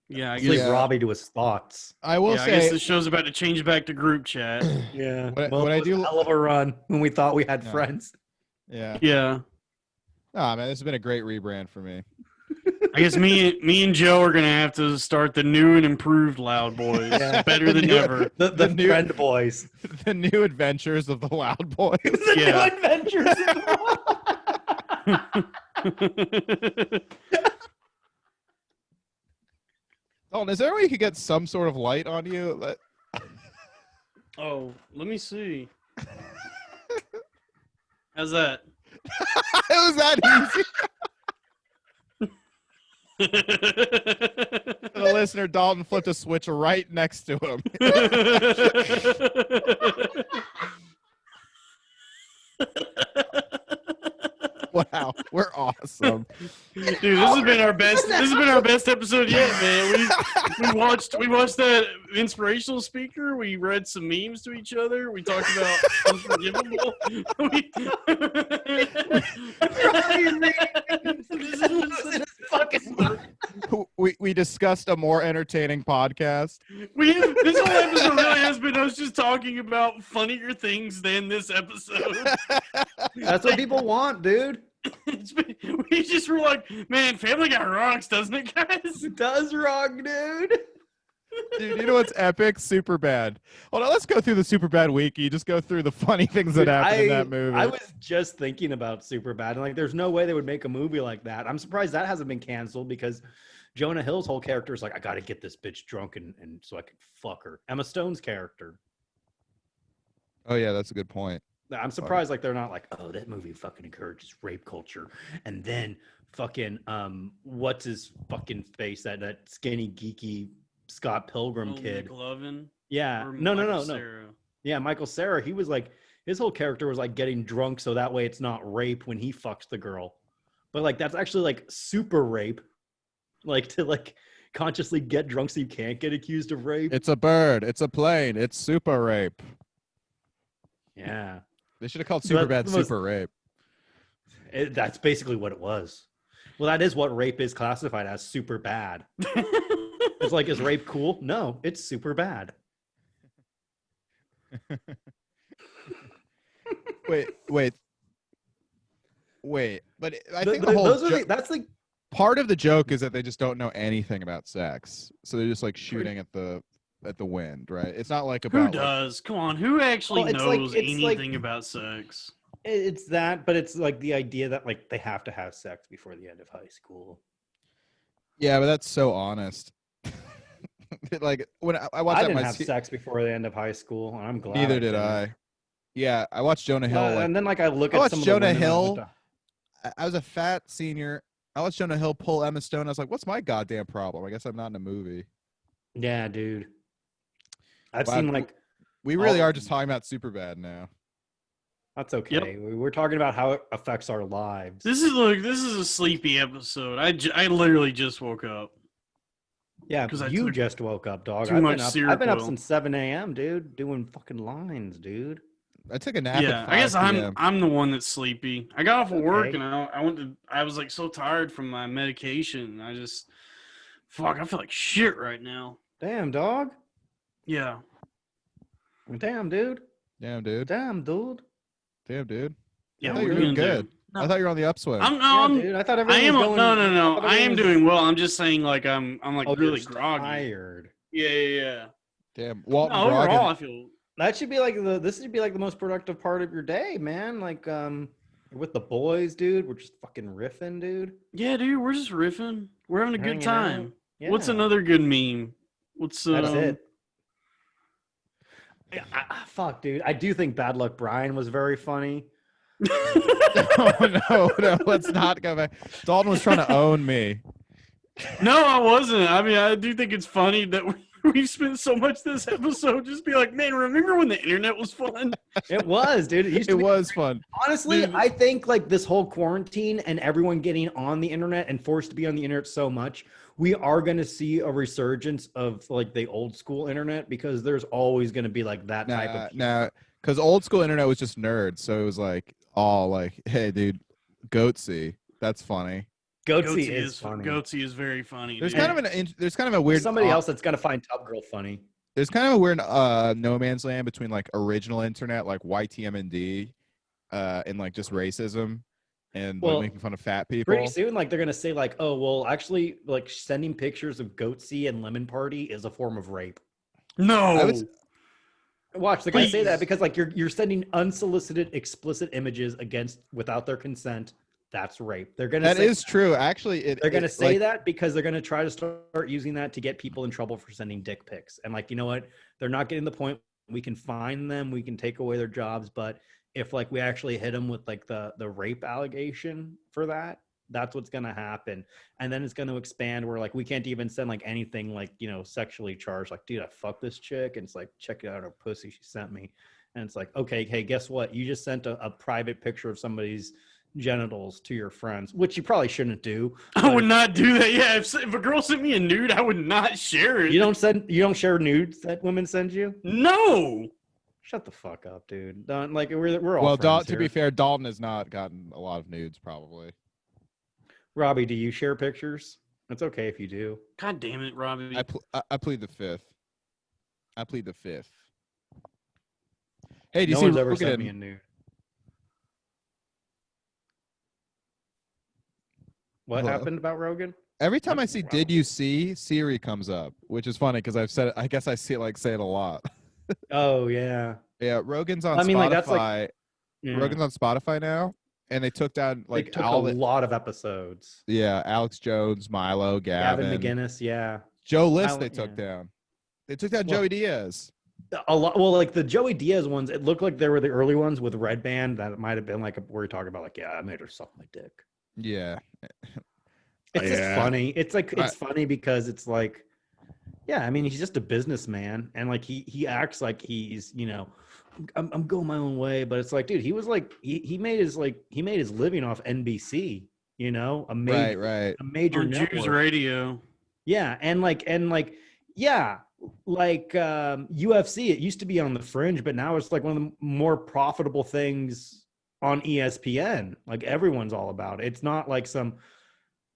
Yeah, I guess leave Robbie to his thoughts. I will say, I guess this show's about to change back to group chat. Yeah. What I do, a hell of a run when we thought we had friends. Yeah. Yeah. Oh man, this has been a great rebrand for me. I guess me and Joe are gonna have to start the new and improved Loud Boys. Yeah. Better than ever. The new Friend Boys. The new adventures of the Loud Boys. The new adventures of the Dalton, is there a way you could get some sort of light on you? Oh, let me see. How's that? It was that easy. The listener, Dalton flipped a switch right next to him. Wow, we're awesome, dude. This has been our best. This has been our best episode yet, man. We watched that inspirational speaker. We read some memes to each other. We talked about Unforgivable. We discussed a more entertaining podcast. This whole episode really has been us just talking about funnier things than this episode. That's what people want, dude. We just were like, man, Family Guy rocks, doesn't it, guys? It does rock, dude. Dude, you know what's epic? Superbad. Hold on, let's go through the Superbad wiki. Just go through the funny things that happened in that movie. I was just thinking about Superbad, and like, there's no way they would make a movie like that. I'm surprised that hasn't been canceled because Jonah Hill's whole character is like, I got to get this bitch drunk and so I can fuck her. Emma Stone's character. Oh yeah, that's a good point. I'm surprised like they're not like, oh, that movie fucking encourages rape culture, and then fucking what's his fucking face, that skinny geeky Scott Pilgrim kid. McLovin? Yeah. No. Yeah, Michael Cera. He was like, his whole character was like getting drunk so that way it's not rape when he fucks the girl. But like that's actually like super rape. Like to like consciously get drunk so you can't get accused of rape. It's a bird. It's a plane. It's super rape. Yeah. They should have called Superbad Super Rape. That's basically what it was. Well, that is what rape is classified as, super bad. It's like, is rape cool? No, it's super bad. Wait. But I think the whole that's like part of the joke is that they just don't know anything about sex, so they're just like shooting at the wind, right? It's not like about who does. Come on, who actually knows anything like, about sex? It's that, but it's like the idea that like they have to have sex before the end of high school. Yeah, but that's so honest. Like when I watched, I didn't have sex before the end of high school, and I'm glad. Neither did I. Yeah, I watched Jonah Hill, and then like I look at some Jonah Hill. I was a fat senior. I watched Jonah Hill pull Emma Stone. I was like, "What's my goddamn problem? I guess I'm not in a movie." Yeah, dude. I've seen like we really are just talking about Superbad now. That's okay. We're talking about how it affects our lives. This is a sleepy episode. I literally just woke up. Yeah, because you just woke up, dog. I've been up since 7 a.m., dude, doing fucking lines, dude. I took a nap. Yeah, at 5 I guess p.m. I'm the one that's sleepy. I got off of work and I was like so tired from my medication. I feel like shit right now. Damn, dog. Yeah. Damn, dude. Damn, dude. Damn, dude. Damn, dude. Yeah, I thought you were doing good. No. I thought you were on the upswing. Dude. I thought everyone was going. No. I am doing well. I'm just saying, like I'm really groggy. Tired. Yeah. Damn. Walton overall, I feel that should be like the most productive part of your day, man. Like with the boys, dude. We're just fucking riffing, dude. Yeah, dude. We're just riffing. We're having a good time. Yeah. What's another good meme? That's it. Fuck, dude. I do think Bad Luck Brian was very funny. No, let's not go back. Dalton was trying to own me. No, I wasn't. I mean, I do think it's funny that we spent so much this episode just be like, man, remember when the internet was fun? It was, dude. It was fun. Honestly, dude. I think like this whole quarantine and everyone getting on the internet and forced to be on the internet so much, we are going to see a resurgence of like the old school internet because there's always going to be like that type of. No, because old school internet was just nerds. So it was like, all like, hey, dude, Goatsy. That's funny. Goatsy is funny. Goatsy is very funny. There's kind of a weird somebody else that's gonna find Tub Girl funny. There's kind of a weird no man's land between like original internet, like YTMND, and like just racism and like, making fun of fat people. Pretty soon, like they're gonna say like, oh well, actually, like sending pictures of Goatsy and Lemon Party is a form of rape. No. Watch, they're gonna say that because like you're sending unsolicited, explicit images without their consent. That's rape. They're gonna. That is true. Actually, they're gonna say that because they're gonna try to start using that to get people in trouble for sending dick pics. And like, you know what? They're not getting the point. We can fine them. We can take away their jobs. But if like we actually hit them with like the rape allegation for that, that's what's gonna happen. And then it's gonna expand where like we can't even send like anything like, you know, sexually charged. Like, dude, I fucked this chick, and it's like, check out her pussy she sent me. And it's like, okay, hey, guess what? You just sent a private picture of somebody's genitals to your friends, which you probably shouldn't do. I would not do that. Yeah, if a girl sent me a nude, I would not share it. You don't share nudes that women send you? No. Shut the fuck up, dude. Don't, like we're all well. Friends To be fair, Dalton has not gotten a lot of nudes, probably. Robbie, do you share pictures? It's okay if you do. God damn it, Robbie. I plead the fifth. I plead the fifth. Hey, do you no see one's ever Rogan? sent me a nude. What happened about Rogan? Every time I see "Did you see?" Siri comes up, which is funny because I've said it. I guess I say it a lot. Oh yeah. Yeah, Rogan's on Spotify. Like that's like Rogan's on Spotify now, and they took down like they took a lot of episodes. Yeah, Alex Jones, Milo, Gavin McGinnis, yeah. Joe List they took down. They took down Joey Diaz. A lot. Well, like the Joey Diaz ones, it looked like they were the early ones with Red Band. That might have been like where you're talking about like, yeah, I made her suck my dick. Yeah. It's just funny. It's like it's funny because it's like, yeah, I mean, he's just a businessman, and like he acts like he's, you know, I'm going my own way, but it's like, dude, he was like he made his living off NBC, you know, a major network. Jews radio. Yeah, and UFC, it used to be on the fringe, but now it's like one of the more profitable things on ESPN. Like everyone's all about it. It's not like some,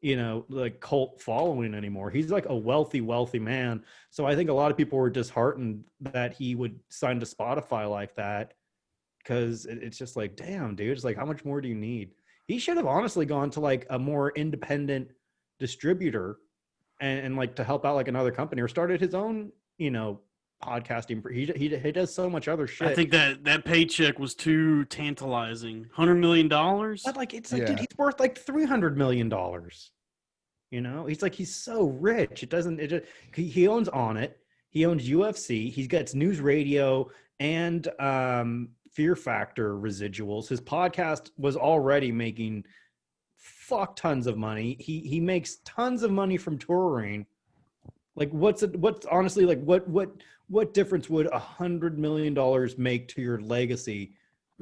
you know, like cult following anymore. He's like a wealthy man. So I think a lot of people were disheartened that he would sign to Spotify like that, because it's just like, damn, dude, it's like, how much more do you need? He should have honestly gone to like a more independent distributor and like to help out like another company, or started his own, you know, podcasting. He does so much other shit. I think that paycheck was too tantalizing. $100 million. But like, it's like, dude, he's worth like $300 million. You know, he's so rich. He owns On It. He owns UFC. He gets news radio and Fear Factor residuals. His podcast was already making fuck tons of money. He makes tons of money from touring. Like what's difference would $100 million make to your legacy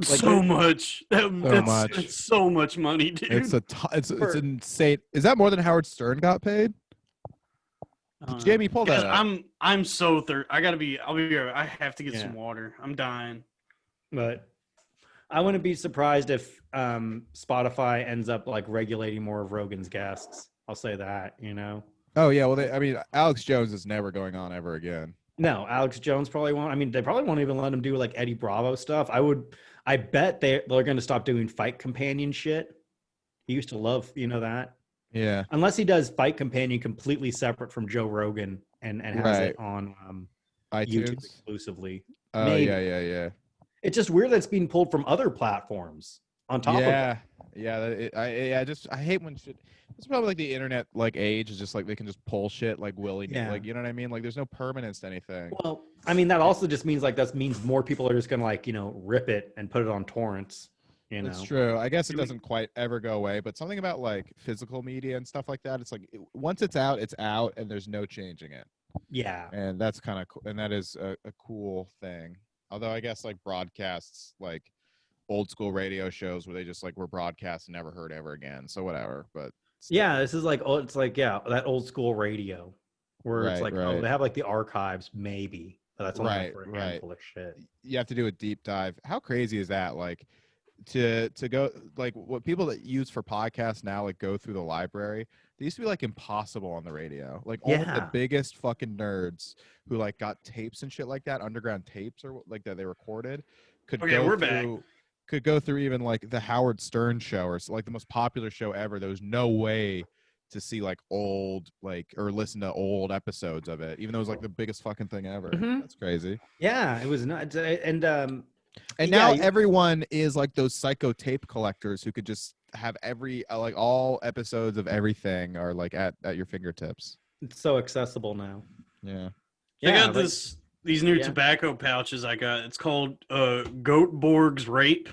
Like, so much. That's so much money, dude. It's insane. Is that more than Howard Stern got paid? Jamie, pull that up. I'm so thirsty. I'll be right. I have to get some water. I'm dying. But I wouldn't be surprised if Spotify ends up like regulating more of Rogan's guests. I'll say that, you know. Oh yeah, well, Alex Jones is never going on ever again. No, Alex Jones probably won't. I mean, they probably won't even let him do like Eddie Bravo stuff. I bet they're going to stop doing Fight Companion shit. He used to love, that. Yeah. Unless he does Fight Companion completely separate from Joe Rogan and has it on YouTube exclusively. Oh, yeah. It's just weird that it's being pulled from other platforms on top of it. Yeah. I hate when shit. It's probably like the internet age is just like they can just pull shit like willy-nilly. Like, you know what I mean? Like there's no permanence to anything. Well, I mean that also just means that means more people are just gonna rip it and put it on torrents. It's true. I guess it doesn't quite ever go away, but something about like physical media and stuff like that, it's like once it's out, and there's no changing it. Yeah. And that's kind of cool. And that is a cool thing. Although I guess like broadcasts, like old school radio shows where they just like were broadcast and never heard ever again. So whatever. But yeah, this is like that old school radio where it's like they have like the archives maybe, but that's only for a handful of shit. You have to do a deep dive. How crazy is that? Like to go like what people that use for podcasts now like go through the library. They used to be like impossible on the radio. Like all of the biggest fucking nerds who like got tapes and shit like that, underground tapes or like that they recorded, could go through even like the Howard Stern show or like the most popular show ever. There was no way to see like old or listen to old episodes of it, even though it was like the biggest fucking thing ever. Mm-hmm. That's crazy. Yeah, it was nuts. And now everyone is like those psycho tape collectors who could just have every like all episodes of everything are like at your fingertips. It's so accessible now. Yeah. I got these new tobacco pouches I got. It's called Goatborg's Rape.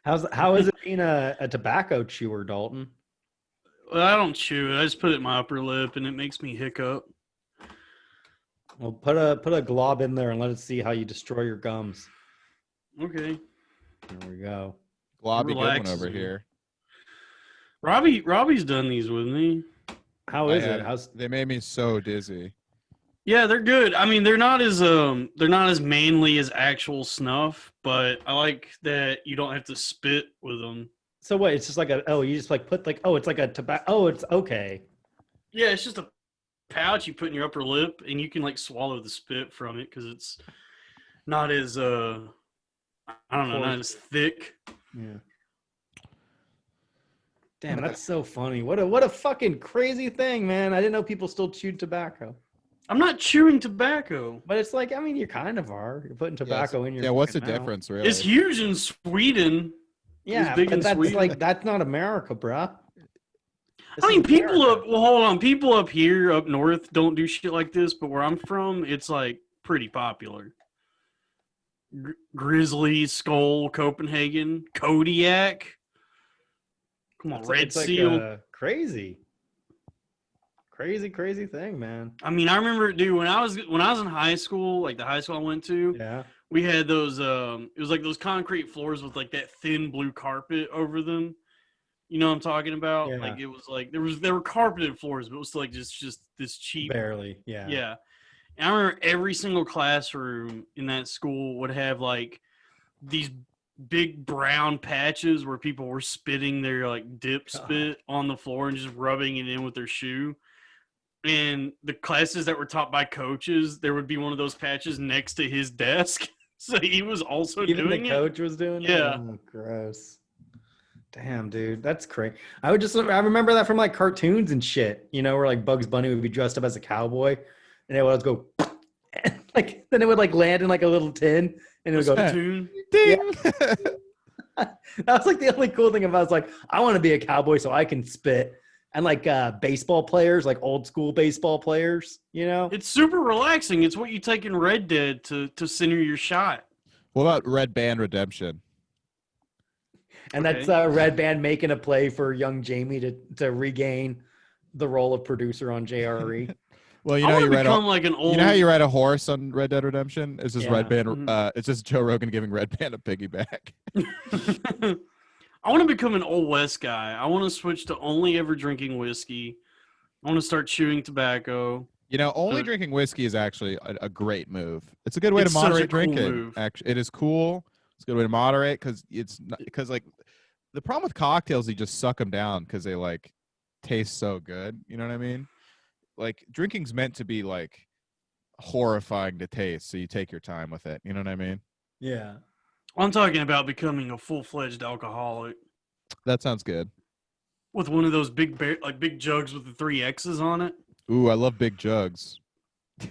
How is it being a tobacco chewer, Dalton? Well, I don't chew it. I just put it in my upper lip and it makes me hiccup. Well, put a glob in there and let us see how you destroy your gums. Okay. There we go. Globby Goodwin over here. Robbie's done these with me. How is it? They made me so dizzy. Yeah, they're good. I mean, they're not as manly as actual snuff, but I like that you don't have to spit with them. So what? It's just like you just like put like it's like a tobacco. Oh, it's okay. Yeah, it's just a pouch you put in your upper lip, and you can like swallow the spit from it because it's not as not as thick. Yeah. Damn, that's so funny. What a fucking crazy thing, man. I didn't know people still chewed tobacco. I'm not chewing tobacco. But it's like, I mean, you kind of are. You're putting tobacco in your what's the mouth. difference, really? It's huge in Sweden. Yeah, but that's not America, bruh. I mean, people up here, up north, don't do shit like this, but where I'm from, it's like pretty popular. Grizzly, Skull, Copenhagen, Kodiak. Come on, Red Seal. Like crazy thing, man. I mean, I remember, dude, when I was in high school, like the high school I went to, we had those. It was like those concrete floors with like that thin blue carpet over them. You know what I'm talking about? Yeah. Like it was like there were carpeted floors, but it was like just this cheap. Barely, yeah. Yeah, and I remember every single classroom in that school would have like these big brown patches where people were spitting their like dip spit on the floor and just rubbing it in with their shoe. And the classes that were taught by coaches, there would be one of those patches next to his desk. So he was also doing it. Even the coach was doing it? Yeah. Oh, gross. Damn, dude. That's crazy. I remember that from like cartoons and shit, where like Bugs Bunny would be dressed up as a cowboy and it would go like, then it would like land in like a little tin and it would go tune. Ding. Yeah. That was like the only cool thing about it. I was like, I want to be a cowboy so I can spit. And like baseball players, like old school baseball players, It's super relaxing. It's what you take in Red Dead to center your shot. What about Red Band Redemption? And that's Red Band making a play for young Jamie to regain the role of producer on JRE. Well, you I know, want you to ride become like an old. you know how you ride a horse on Red Dead Redemption? It's just Red Band. Mhm. It's just Joe Rogan giving Red Band a piggyback. I want to become an old West guy. I want to switch to only ever drinking whiskey. I want to start chewing tobacco. You know, only drinking whiskey is actually a great move. It's a good way to It's such a moderate cool drinking. move. Actually, it is cool. It's a good way to moderate because like the problem with cocktails, you just suck them down because they like taste so good. You know what I mean? Like drinking's meant to be like horrifying to taste, so you take your time with it. You know what I mean? Yeah. I'm talking about becoming a full-fledged alcoholic That sounds good. with one of those big big jugs with the 3 X's on it. Ooh, I love big jugs.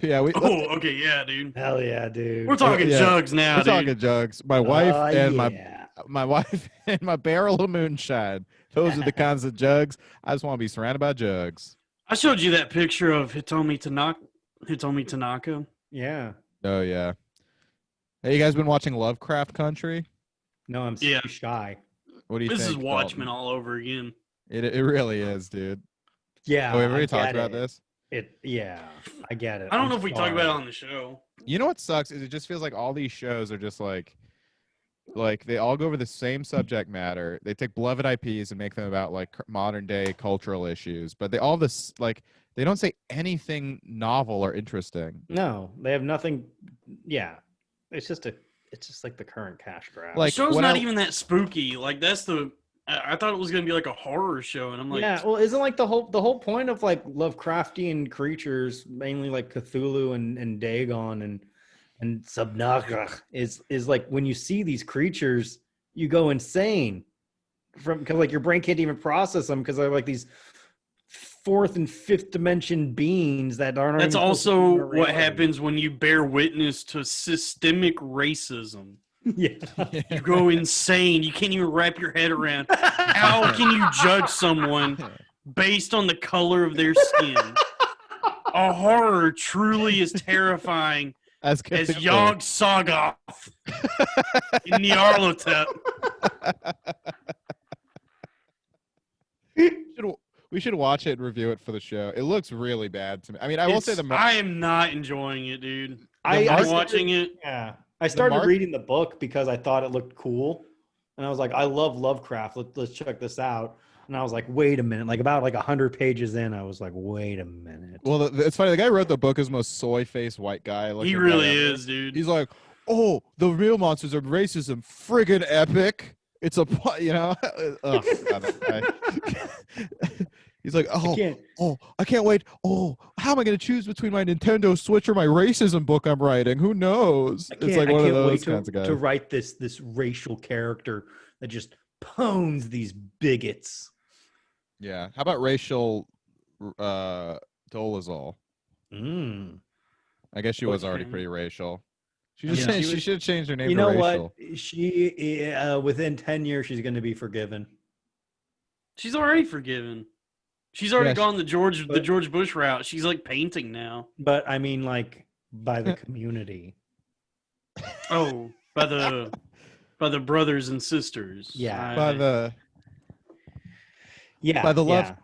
Yeah, Okay, yeah, dude. Hell yeah, dude. We're talking yeah, jugs now, we're dude. talking jugs. My wife and yeah. my wife and my barrel of moonshine. Those are the kinds of jugs. I just want to be surrounded by jugs. I showed you that picture of Hitomi Tanaka. Yeah. Oh yeah. Hey, you guys been watching Lovecraft Country? No, I'm Yeah. too shy. What do you think? This is Watchmen Dalton? all over again. It really is, dude. Yeah. Oh, we've already I talked get about it. this. Yeah, I get it. I don't I'm know if we talk about it sorry. on the show. You know what sucks is it just feels like all these shows are just like they all go over the same subject matter. They take beloved IPs and make them about like modern day cultural issues, but they all this like they don't say anything novel or interesting. No, they have nothing. Yeah, it's just like the current cash grab. Like, The show's when not I- even that spooky. Like that's the. I thought it was gonna be like a horror show, and I'm like, yeah, well, isn't like the whole point of like Lovecraftian creatures, mainly like Cthulhu and Dagon and Subnaughter, is like when you see these creatures, you go insane because like your brain can't even process them because they're like these fourth and fifth dimension beings that aren't. That's even supposed to be also in what reality. happens when you bear witness to systemic racism. Yeah. You go insane. You can't even wrap your head around. How can you judge someone based on the color of their skin? A horror truly is terrifying as Yog Sothoth in Nyarlathotep. We should watch it and review it for the show. It looks really bad to me. I mean, I will say I am not enjoying it, dude. I'm I'm watching it. Yeah. I started mark- reading the book because I thought it looked cool. And I was like, I love Lovecraft. Let's check this out. And I was like, wait a minute. Like about like 100 pages in, I was like, wait a minute. Well, it's funny. The guy who wrote the book is the most soy-faced white guy. He really is, dude. He's like, oh, the real monsters of racism, friggin' epic. It's a, you know. Ugh, God, that guy. He's like, I can't wait. Oh, how am I going to choose between my Nintendo Switch or my racism book I'm writing? Who knows? It's like one of those kinds of guys. To write this racial character that just pwns these bigots. Yeah. How about racial Dolezal? I guess she was already pretty racial. She should have changed her name You to know racial. what? She within 10 years she's going to be forgiven. She's already forgiven. She's already gone the George Bush route. She's like painting now. But I mean, like by the community. Oh, by the brothers and sisters. Yeah.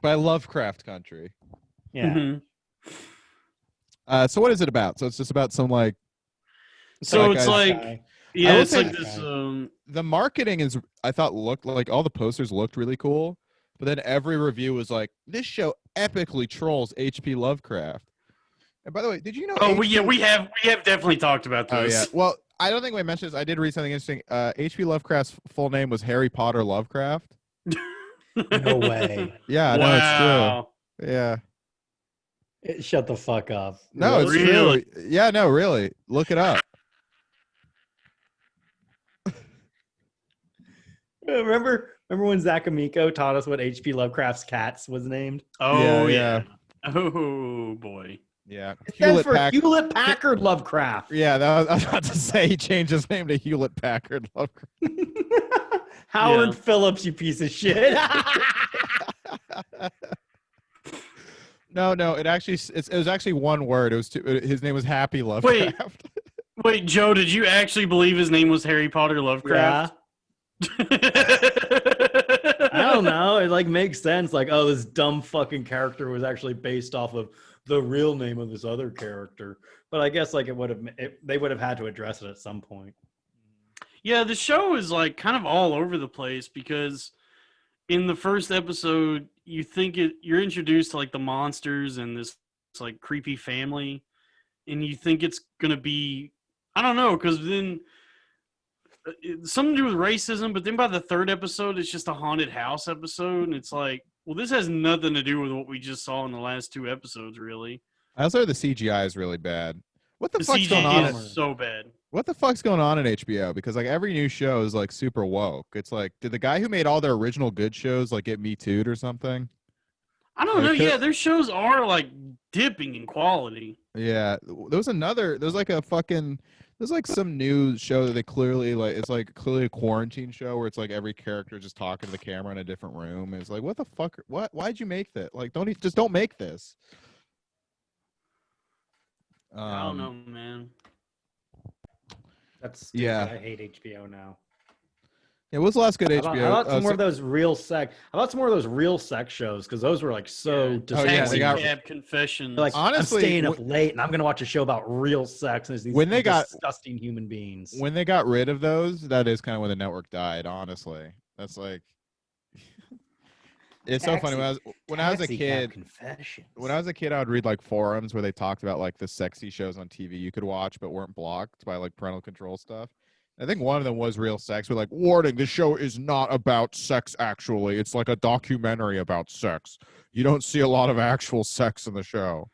By Lovecraft Country. Yeah. Mm-hmm. So what is it about? So it's just about some like. So it's like, yeah, it's like this. The marketing looked like all the posters looked really cool, but then every review was like, "This show epically trolls H.P. Lovecraft." And by the way, did you know? Oh, we have definitely talked about this. Oh yeah. Well, I don't think we mentioned this. I did read something interesting. H.P. Lovecraft's full name was Harry Potter Lovecraft. No way. Yeah, no, it's true. Yeah. Shut the fuck up. No, it's Really? true. Yeah, no, really. Look it up. Remember when Zach Amico taught us what H.P. Lovecraft's cats was named? Oh Yeah. Oh boy. Yeah. It stands for Hewlett Packard Lovecraft. Yeah, I was about to say he changed his name to Hewlett Packard Lovecraft. Howard Phillips, you piece of shit. No, it was actually one word. It was his name was Happy Lovecraft. Wait, Joe, did you actually believe his name was Harry Potter Lovecraft? Yeah. I don't know. It like makes sense. Like, oh, this dumb fucking character was actually based off of the real name of this other character. But I guess like they would have had to address it at some point. Yeah, the show is like kind of all over the place because in the first episode, you're introduced to like the monsters and this like creepy family, and you think it's gonna be, I don't know, because then it's something to do with racism, but then by the third episode, it's just a haunted house episode, and it's like, well, this has nothing to do with what we just saw in the last 2 episodes, really. I also heard the CGI is really bad. What the fuck's CGI going on? is so bad. What the fuck's going on at HBO? Because like every new show is like super woke. It's like, did the guy who made all their original good shows like get Me Too'd or something? I don't know. Yeah, their shows are like dipping in quality. Yeah, there's like some new show that they clearly like. It's like clearly a quarantine show where it's like every character just talking to the camera in a different room. And it's like, what the fuck? Why'd you make that? Like, don't make this. I don't know, man. That's stupid. Yeah. I hate HBO now. Yeah, what's the last good HBO? How about some more of those real sex? How about some more of those real sex shows? Because those were like so. Taxi Cab Confessions. Like, honestly, I'm staying up late and I'm gonna watch a show about real sex and these disgusting human beings. When they got rid of those, that is kind of when the network died. Honestly, that's like. It's so funny when I was a kid. When I was a kid, I would read like forums where they talked about like the sexy shows on TV you could watch but weren't blocked by like parental control stuff. I think one of them was Real Sex. We're like, warning, this show is not about sex, actually. It's like a documentary about sex. You don't see a lot of actual sex in the show.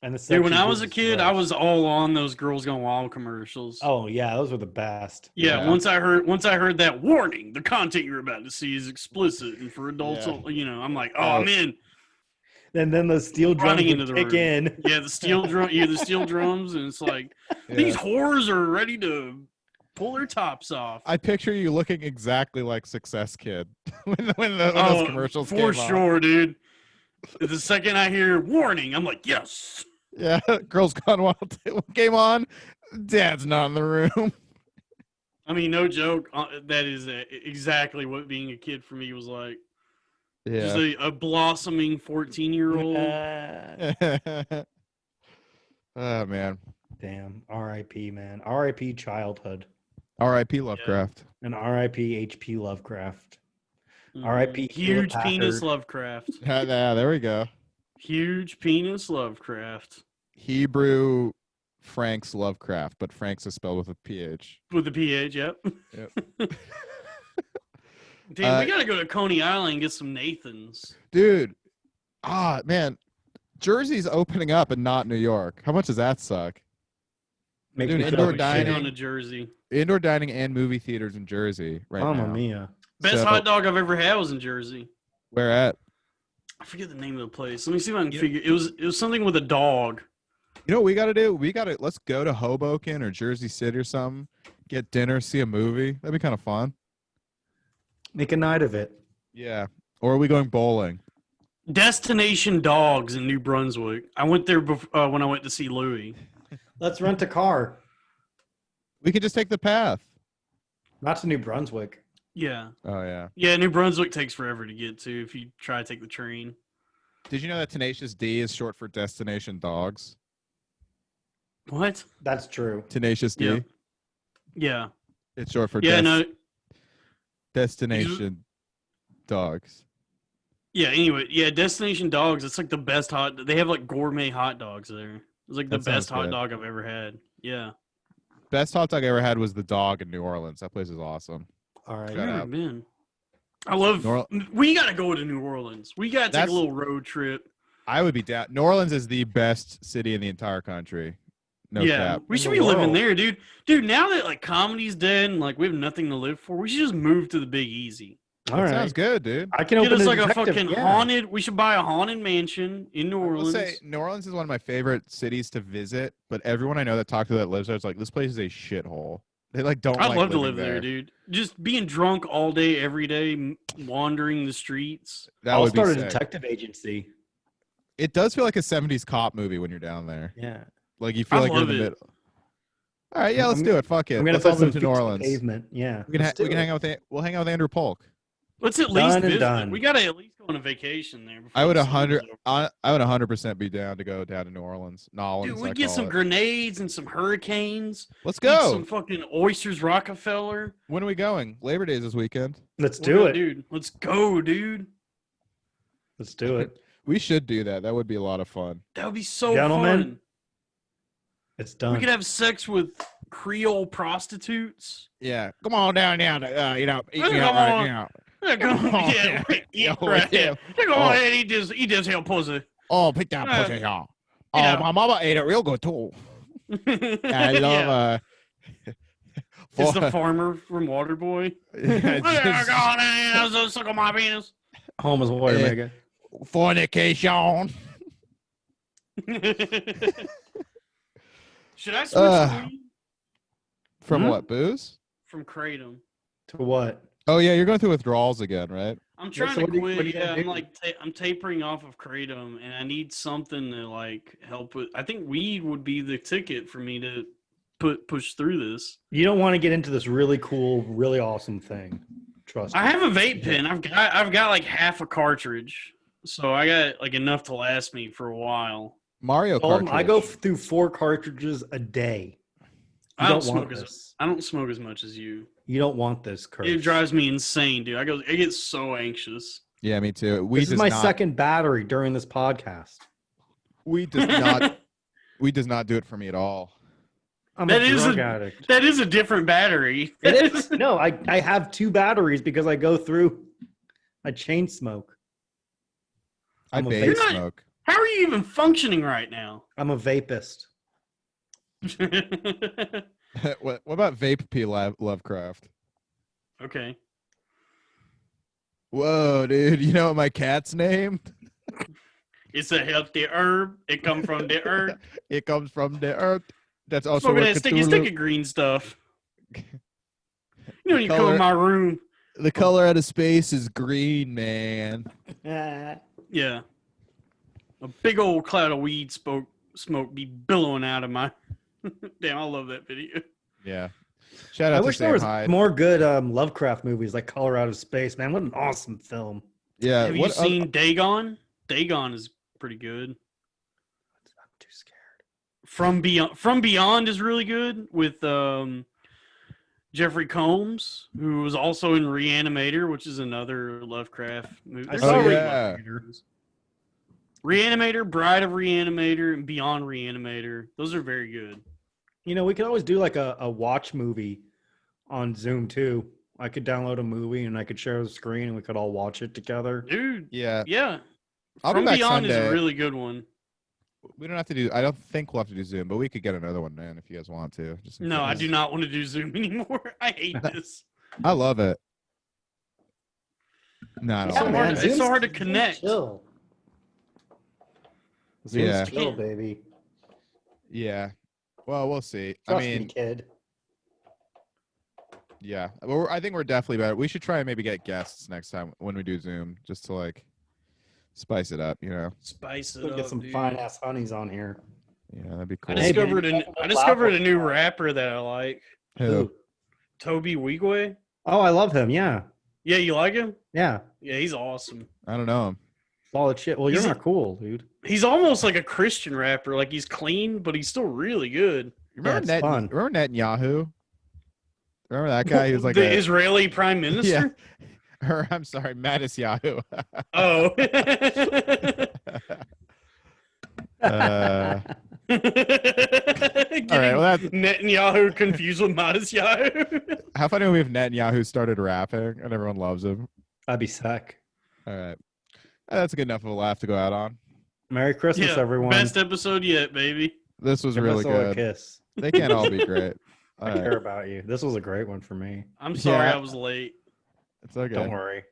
And dude, when I was a kid, I was all on those Girls Gone Wild commercials. Oh yeah, those were the best. Yeah, once I heard that warning, the content you're about to see is explicit and for adults. You know, I'm like, oh, I'm in. And then the steel drums would kick in. Yeah, the steel drum. Yeah, the steel drums, and it's like these whores are ready to pull their tops off. I picture you looking exactly like Success Kid when those commercials came for sure, dude. The second I hear warning, I'm like, yes. Yeah, Girls Gone Wild came on. Dad's not in the room. I mean, no joke. That is exactly what being a kid for me was like. Yeah. Just a blossoming 14-year-old. Oh, man. Damn. R.I.P., man. R.I.P. childhood. R.I.P. Lovecraft. And R.I.P. H.P. Lovecraft. R.I.P. Huge penis Lovecraft. Yeah, there we go. Huge penis Lovecraft. Hebrew Frank's Lovecraft, but Frank's is spelled with a PH. With a PH, yep. Yep. Dude, we gotta go to Coney Island and get some Nathans. Dude, man, Jersey's opening up and not New York. How much does that suck? Dude, indoor dining to Jersey. Indoor dining and movie theaters in Jersey right now. Mamma mia. Best hot dog I've ever had was in Jersey. Where at? I forget the name of the place. Let me see if I can figure. It was something with a dog. You know what we got to do? Let's go to Hoboken or Jersey City or something. Get dinner, see a movie. That'd be kind of fun. Make a night of it. Yeah. Or are we going bowling? Destination Dogs in New Brunswick. I went there when I went to see Louis. Let's rent a car. We could just take the path. Not to New Brunswick. Yeah. Oh, yeah. Yeah, New Brunswick takes forever to get to if you try to take the train. Did you know that Tenacious D is short for Destination Dogs? What? That's true. Tenacious D? Yeah. It's short for Destination Dogs. Yeah, anyway. Yeah, Destination Dogs. It's like the best they have like gourmet hot dogs there. It's like the best hot dog I've ever had. Yeah. Best hot dog I ever had was the Dog in New Orleans. That place is awesome. All right. I've never been. I love. We got to go to New Orleans. We got to take a little road trip. I would be down. New Orleans is the best city in the entire country. No cap. We should be living there, dude. Dude, now that like comedy's dead and like we have nothing to live for, we should just move to the Big Easy. All right. Sounds good, dude. I can open us like a fucking haunted. We should buy a haunted mansion in New Orleans. I will say New Orleans is one of my favorite cities to visit, but everyone I know that talked to that lives there is like, this place is a shithole. They like don't. I'd love to live there, dude. Just being drunk all day, every day, wandering the streets. I'll start a detective agency. It does feel like a 70s cop movie when you're down there. Yeah. Like you feel like you're in the middle. All right, yeah, let's do it. Fuck it. I'm gonna let's all put move to New Orleans. Pavement. Yeah. We can hang out with Andrew Polk. Let's at least visit. We gotta at least go on a vacation there. I would the summer's 100. over. I would 100% be down to go down to New Orleans. Dude, we get some grenades and some hurricanes. Let's Eat go. some fucking oysters, Rockefeller. When are we going? Labor Day is this weekend. Let's do it, dude. Let's go, dude. Let's do it. We should do that. That would be a lot of fun. That would be so Gentlemen, fun. It's done. We could have sex with Creole prostitutes. Yeah, come on down, eat me out Come right on. now. Yeah, go on. Yeah, eat right here. Go on ahead, eat this hell pussy. Oh, pick that pussy, y'all. Oh, Yeah. my mama ate it real good too. I love It's the farmer from Waterboy. Go on in, suck on my penis. Home is water, mega. Fornication. Should I switch to weed? From what, booze? From Kratom. To what? Oh yeah, you're going through withdrawals again, right? I'm trying so to what do you- quit. what do you Yeah, gotta I'm do? like I'm tapering off of Kratom, and I need something to like help with. I think weed would be the ticket for me to push through this. You don't want to get into this really cool, really awesome thing. Trust me. I have a vape pen. I've got like half a cartridge, so I got like enough to last me for a while. Mario Kart. I go through 4 cartridges a day. You I don't want smoke this. I don't smoke as much as you. You don't want this, Kurt. It drives me insane, dude. I get so anxious. Yeah, me too. This is my second battery during this podcast. Weed does not. Weed does not do it for me at all. I'm That a is drug addict. That is a different battery. It is. No, I have 2 batteries because I go through. I chain smoke. I I'm a base vape- smoke. How are you even functioning right now? I'm a vapist. What about Vape P Lovecraft? Okay. Whoa, dude! You know what my cat's named? It's a healthy herb. It comes from the earth. It comes from the earth. That's also Smoking what that sticky Cthulhu- green stuff. You don't need to come color- in my room. The color out of space is green, man. Yeah. A big old cloud of weed smoke be billowing out of my. Damn, I love that video. Yeah. Shout out I to wish Sam there was Hyde. more good Lovecraft movies like Colorado Space. Man, what an awesome film! Yeah. Have you seen Dagon? Dagon is pretty good. I'm too scared. From Beyond is really good with Jeffrey Combs, who was also in Reanimator, which is another Lovecraft movie. I There's saw so many yeah. Reanimators. Reanimator, Bride of Reanimator, and Beyond Reanimator. Those are very good. You know, we could always do like a watch movie on Zoom too. I could download a movie and I could share the screen and we could all watch it together. Dude, Yeah. yeah. I'll be From back Beyond is Sunday. a really good one. We don't have to do. I don't think we'll have to do Zoom, but we could get another one in if you guys want to. Just in No, I case. do not want to do Zoom anymore. I hate this. I love it. No, I don't So like hard it. to- it's so hard to connect. Chill. Yeah. Chill, baby. Yeah. Well, we'll see. Trust I mean, me, kid. yeah. Well, I think we're definitely better. We should try and maybe get guests next time when we do Zoom, just to like spice it up. You know? Spice it We'll up, get some dude. fine ass honeys on here. Yeah, that'd be I cool. Hey, discovered a new rapper that I like. Who? Toby Wigwe. Oh, I love him. Yeah. Yeah, you like him? Yeah. Yeah, he's awesome. I don't know him. Solid shit. Well, you're He's not cool, dude. He's almost like a Christian rapper. Like he's clean, but he's still really good. Remember, it's fun. remember Netanyahu? Remember that guy? He was like the a, Israeli prime minister. Yeah. Or I'm sorry, Mattis Yahoo. Oh. All right, well, that's Netanyahu confused with Matisyahu. how funny would it be if Netanyahu started rapping and everyone loves him. That'd be sick. All right, that's a good enough of a laugh to go out on. Merry Christmas, everyone. Best episode yet, baby. This was Give really us all a good. kiss. They can't all be great. All I right. care about you. This was a great one for me. I'm sorry Yeah. I was late. It's okay. Don't worry.